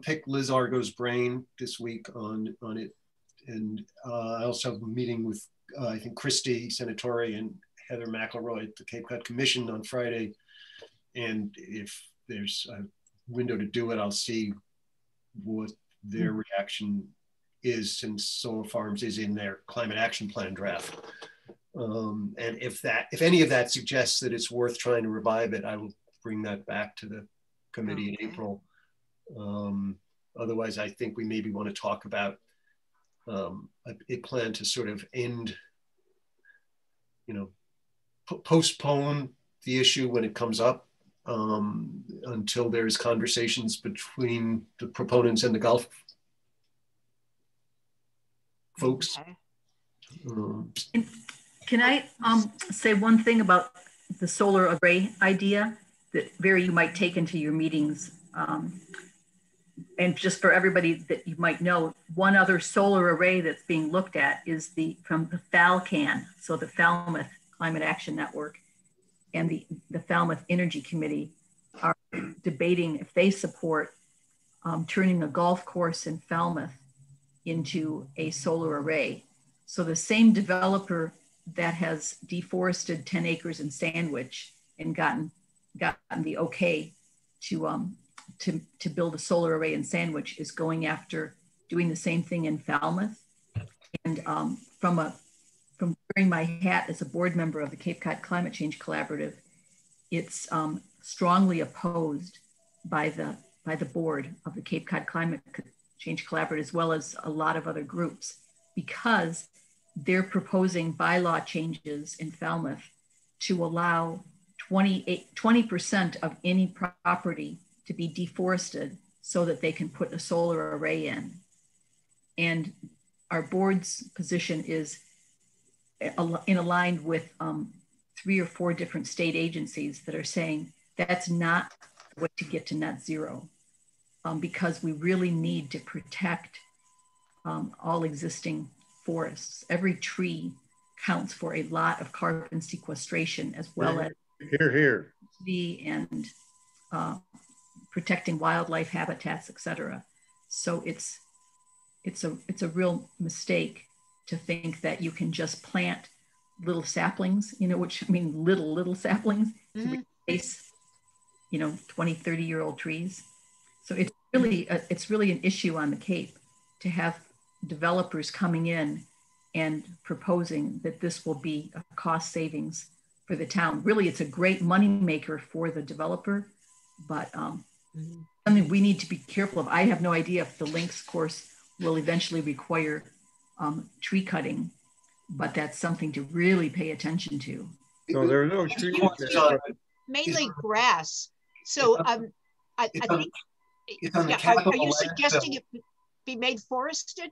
pick Liz Argo's brain this week on it. And I also have a meeting with, I think, Christy Senatori and Heather McElroy at the Cape Cod Commission on Friday. And if there's a window to do it, I'll see what their reaction is, since solar farms is in their climate action plan draft. And if any of that suggests that it's worth trying to revive it, I will bring that back to the committee in April. Otherwise, I think we maybe want to talk about a plan to sort of end, postpone the issue when it comes up until there's conversations between the proponents and the Gulf folks. Okay. Can I say one thing about the solar array idea that you might take into your meetings? And just for everybody that you might know, one other solar array that's being looked at is from the Falcan, so the Falmouth Climate Action Network and the Falmouth Energy Committee are debating if they support turning a golf course in Falmouth into a solar array. So the same developer that has deforested 10 acres in Sandwich and gotten the okay to build a solar array in Sandwich is going after doing the same thing in Falmouth. And from wearing my hat as a board member of the Cape Cod Climate Change Collaborative, it's strongly opposed by the board of the Cape Cod Climate Change Collaborative, as well as a lot of other groups, because they're proposing bylaw changes in Falmouth to allow 20% of any property to be deforested so that they can put a solar array in. And our board's position is aligned with 3 or 4 different state agencies that are saying that's not the way to get to net zero, because we really need to protect all existing forests. Every tree counts for a lot of carbon sequestration, as well as and protecting wildlife habitats, et cetera. So it's a real mistake to think that you can just plant little saplings, which I mean little saplings to replace 20, 30-year-old trees. So it's really an issue on the Cape to have developers coming in and proposing that this will be a cost savings for the town. Really, it's a great money maker for the developer, but something we need to be careful of. I have no idea if the Lynx course will eventually require tree cutting, but that's something to really pay attention to. No, there are no trees. Mainly grass. So I think, are you suggesting it be made forested?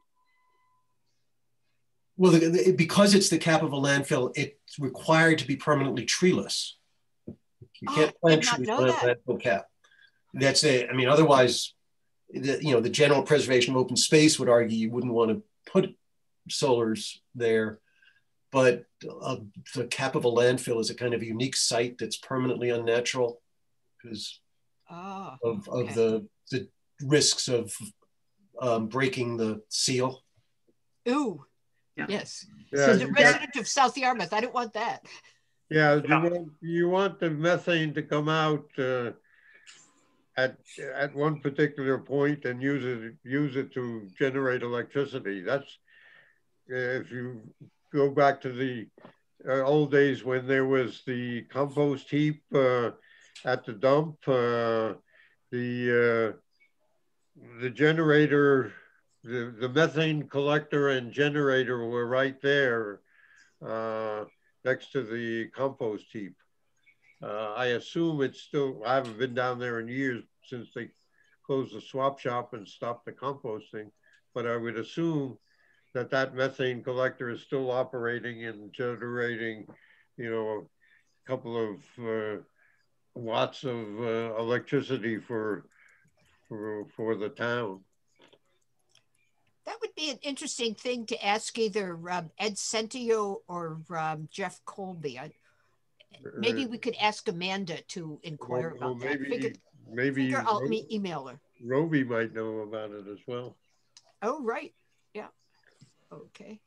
Well, because it's the cap of a landfill, it's required to be permanently treeless. You can't plant trees on a landfill cap. That's it. I mean, otherwise, the general preservation of open space would argue you wouldn't want to put solars there. But the cap of a landfill is a kind of unique site that's permanently unnatural because of the risks of breaking the seal. Ooh. Yeah. Yes. Yeah, So the resident of South Yarmouth, I don't want that. Yeah, you want the methane to come out at one particular point and use it to generate electricity. That's if you go back to the old days when there was the compost heap at the dump, the generator. The methane collector and generator were right there next to the compost heap. I assume it's still, I haven't been down there in years since they closed the swap shop and stopped the composting, but I would assume that methane collector is still operating and generating, a couple of watts of electricity for the town. That would be an interesting thing to ask either Ed Centio or Jeff Colby. Maybe we could ask Amanda to inquire about that. Maybe I'll email her. Roby might know about it as well. Oh, right. Yeah. Okay.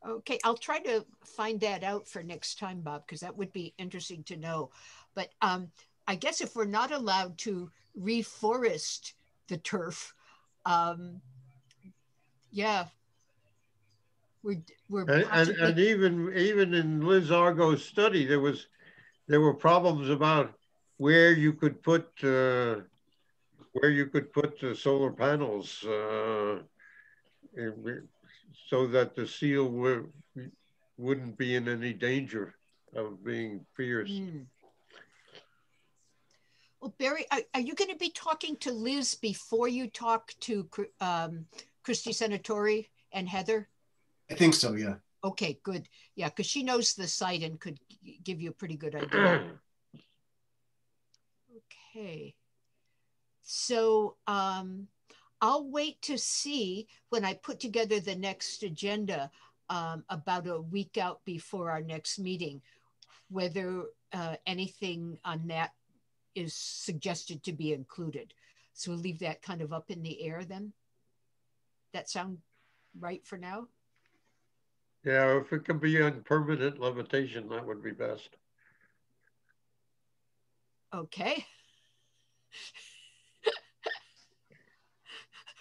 Okay, I'll try to find that out for next time, Bob, because that would be interesting to know. But I guess if we're not allowed to reforest the turf, yeah, we're and even in Liz Argo's study, there were problems about where you could put the solar panels so that the seal wouldn't be in any danger of being pierced. Well, Barry, are you going to be talking to Liz before you talk to Christy Senatori and Heather? I think so, yeah. Okay, good. Yeah, because she knows the site and could give you a pretty good idea. Okay. So I'll wait to see when I put together the next agenda about a week out before our next meeting, whether anything on that is suggested to be included. So we'll leave that kind of up in the air then. That sound right for now? Yeah, if it can be on permanent levitation, that would be best. Okay.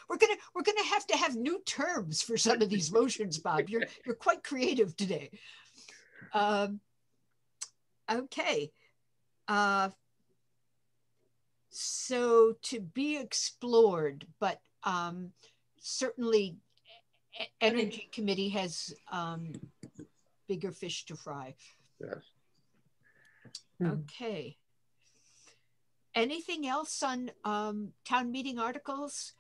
We're gonna have to have new terms for some of these motions, Bob. You're quite creative today. Okay. So to be explored, but certainly Energy Committee has bigger fish to fry. Yes. Okay. Anything else on town meeting articles?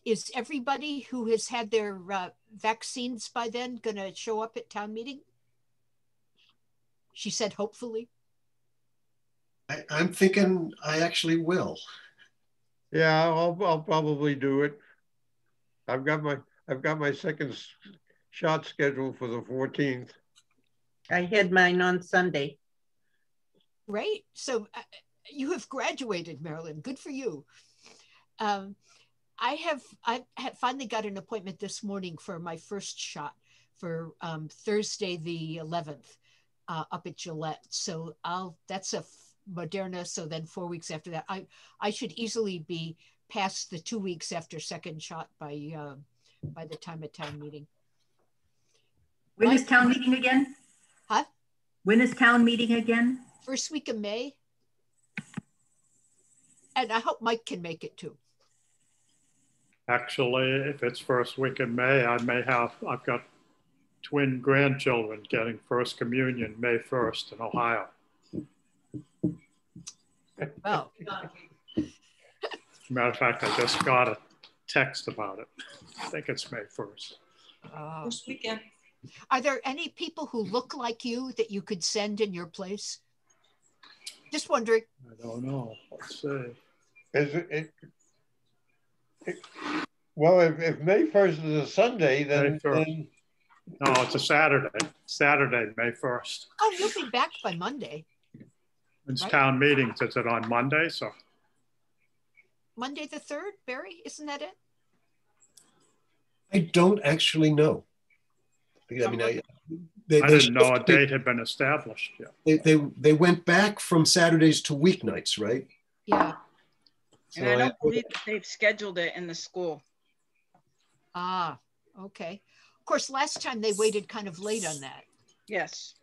Is everybody who has had their vaccines by then going to show up at town meeting? She said, hopefully. I'm thinking I actually will. Yeah, I'll probably do it. I've got my second shot scheduled for the 14th. I had mine on Sunday. Right. So you have graduated, Marilyn. Good for you. I have finally got an appointment this morning for my first shot for Thursday the 11th up at Gillette. So that's a Moderna. So then 4 weeks after that, I should easily be past the 2 weeks after second shot by the time of town meeting. When is town meeting again? Huh? When is town meeting again? First week of May. And I hope Mike can make it too. Actually, if it's first week in May, I've got twin grandchildren getting first communion May 1st in Ohio. Well. Matter of fact, I just got a text about it. I think it's May 1st. First weekend. Are there any people who look like you that you could send in your place? Just wondering. I don't know. Let's see. Well, if May 1st is a Sunday, then no, it's a Saturday. Saturday, May 1st. Oh, you'll be back by Monday. It's right? Town meetings. Is it on Monday? So Monday the 3rd, Barry? Isn't that it? I don't actually know. I mean, I didn't know a date had been established yet. They went back from Saturdays to weeknights, right? Yeah. And I don't believe that they've scheduled it in the school. Ah, okay. Of course, last time they waited kind of late on that. Yes.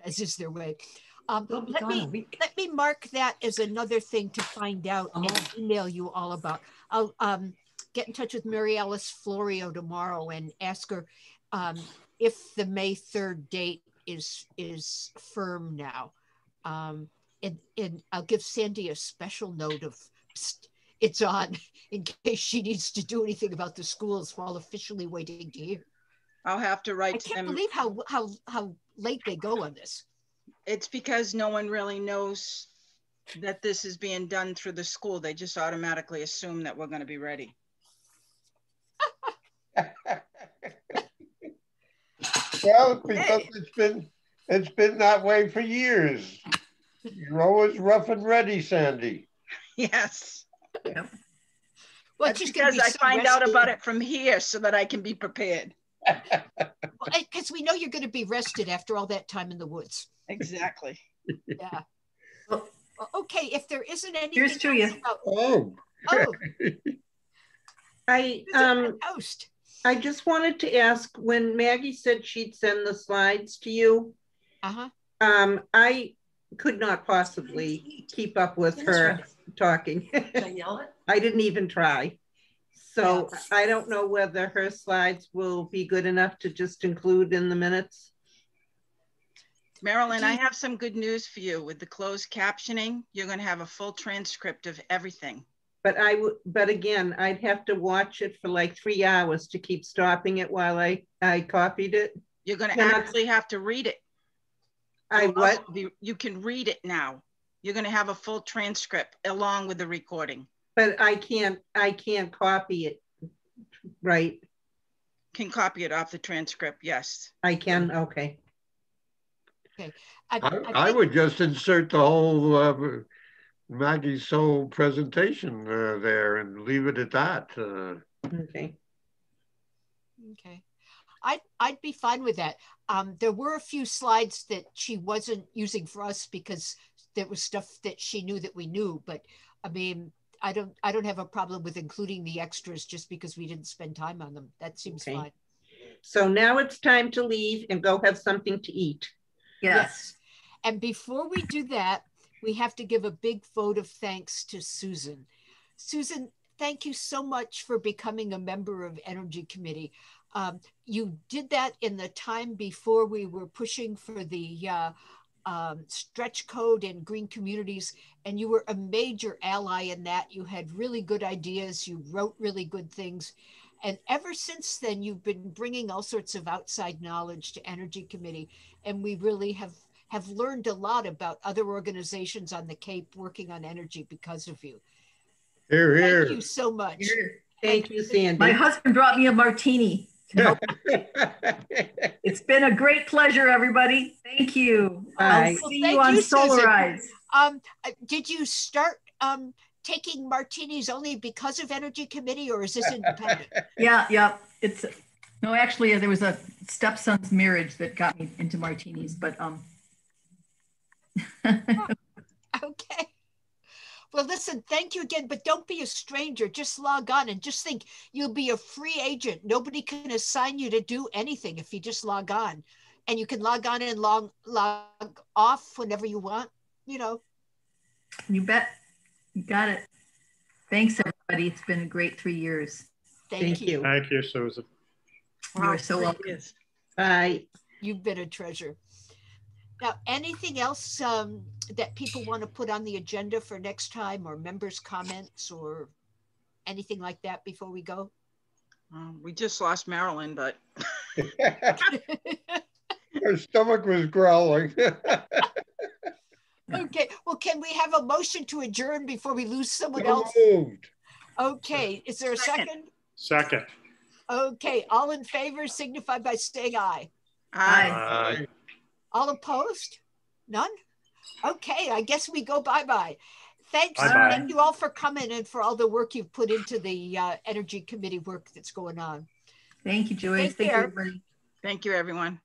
As is their way. Let me mark that as another thing to find out and email you all about. I'll get in touch with Mary Alice Florio tomorrow and ask her if the May 3rd date is firm now. And I'll give Sandy a special note of it's on in case she needs to do anything about the schools while officially waiting to hear. I'll have to write to them. I can't believe how late they go on this. It's because no one really knows that this is being done through the school. They just automatically assume that we're going to be ready. Well, because it's been that way for years. You're always rough and ready, Sandy. Yes. Yep. Well, That's she's gonna because be I so find out rested. about it from here so that I can be prepared. Because we know you're going to be rested after all that time in the woods. Exactly. Yeah. Well, Okay, if there isn't anything here's to you. about, Oh. host. I just wanted to ask, when Maggie said she'd send the slides to you, I could not possibly keep up with her talking. Should I yell it? I didn't even try. So I don't know whether her slides will be good enough to just include in the minutes. Marilyn, I have some good news for you. With the closed captioning, you're going to have a full transcript of everything. But again, I'd have to watch it for like 3 hours to keep stopping it while I copied it. You're going to actually have to read it. You can read it now. You're going to have a full transcript along with the recording. But I can't copy it, right? Can copy it off the transcript, yes. I can, okay. Okay. I would just insert the whole Maggie's whole presentation there and leave it at that. Okay. Okay. I'd be fine with that. There were a few slides that she wasn't using for us because there was stuff that she knew that we knew, but I mean, I don't have a problem with including the extras just because we didn't spend time on them. That seems fine. So now it's time to leave and go have something to eat. Yes. And before we do that, we have to give a big vote of thanks to Susan. Susan, thank you so much for becoming a member of Energy Committee. You did that in the time before we were pushing for the stretch code and green communities, and you were a major ally in that. You had really good ideas. You wrote really good things. And ever since then, you've been bringing all sorts of outside knowledge to Energy Committee. And we really have learned a lot about other organizations on the Cape working on energy because of you. Here, here. Thank you so much. Here. Thank you, Sandy. My husband brought me a martini. It's been a great pleasure, everybody. Thank you. I'll see you on Solarize. Did you start taking martinis only because of Energy Committee, or is this independent? Yeah. It's no, actually, there was a stepson's marriage that got me into martinis, but Okay. Well, listen, thank you again, but don't be a stranger. Just log on and just think you'll be a free agent. Nobody can assign you to do anything if you just log on. And you can log on and log off whenever you want, you know. You bet. You got it. Thanks, everybody. It's been a great 3 years. Thank you. Thank you, Susan. You're so welcome. Bye. You've been a treasure. Now, anything else that people want to put on the agenda for next time, or members' comments or anything like that before we go? We just lost Marilyn, but. Her stomach was growling. Okay, well, can we have a motion to adjourn before we lose someone else? Moved. Okay, is there a second? Second. Okay, all in favor signify by saying aye. Aye. All opposed? None? Okay, I guess we go bye-bye. Thanks. Bye-bye. Thank you all for coming and for all the work you've put into the Energy Committee work that's going on. Thank you, Joyce. Take care. Thank you, everybody. Thank you, everyone.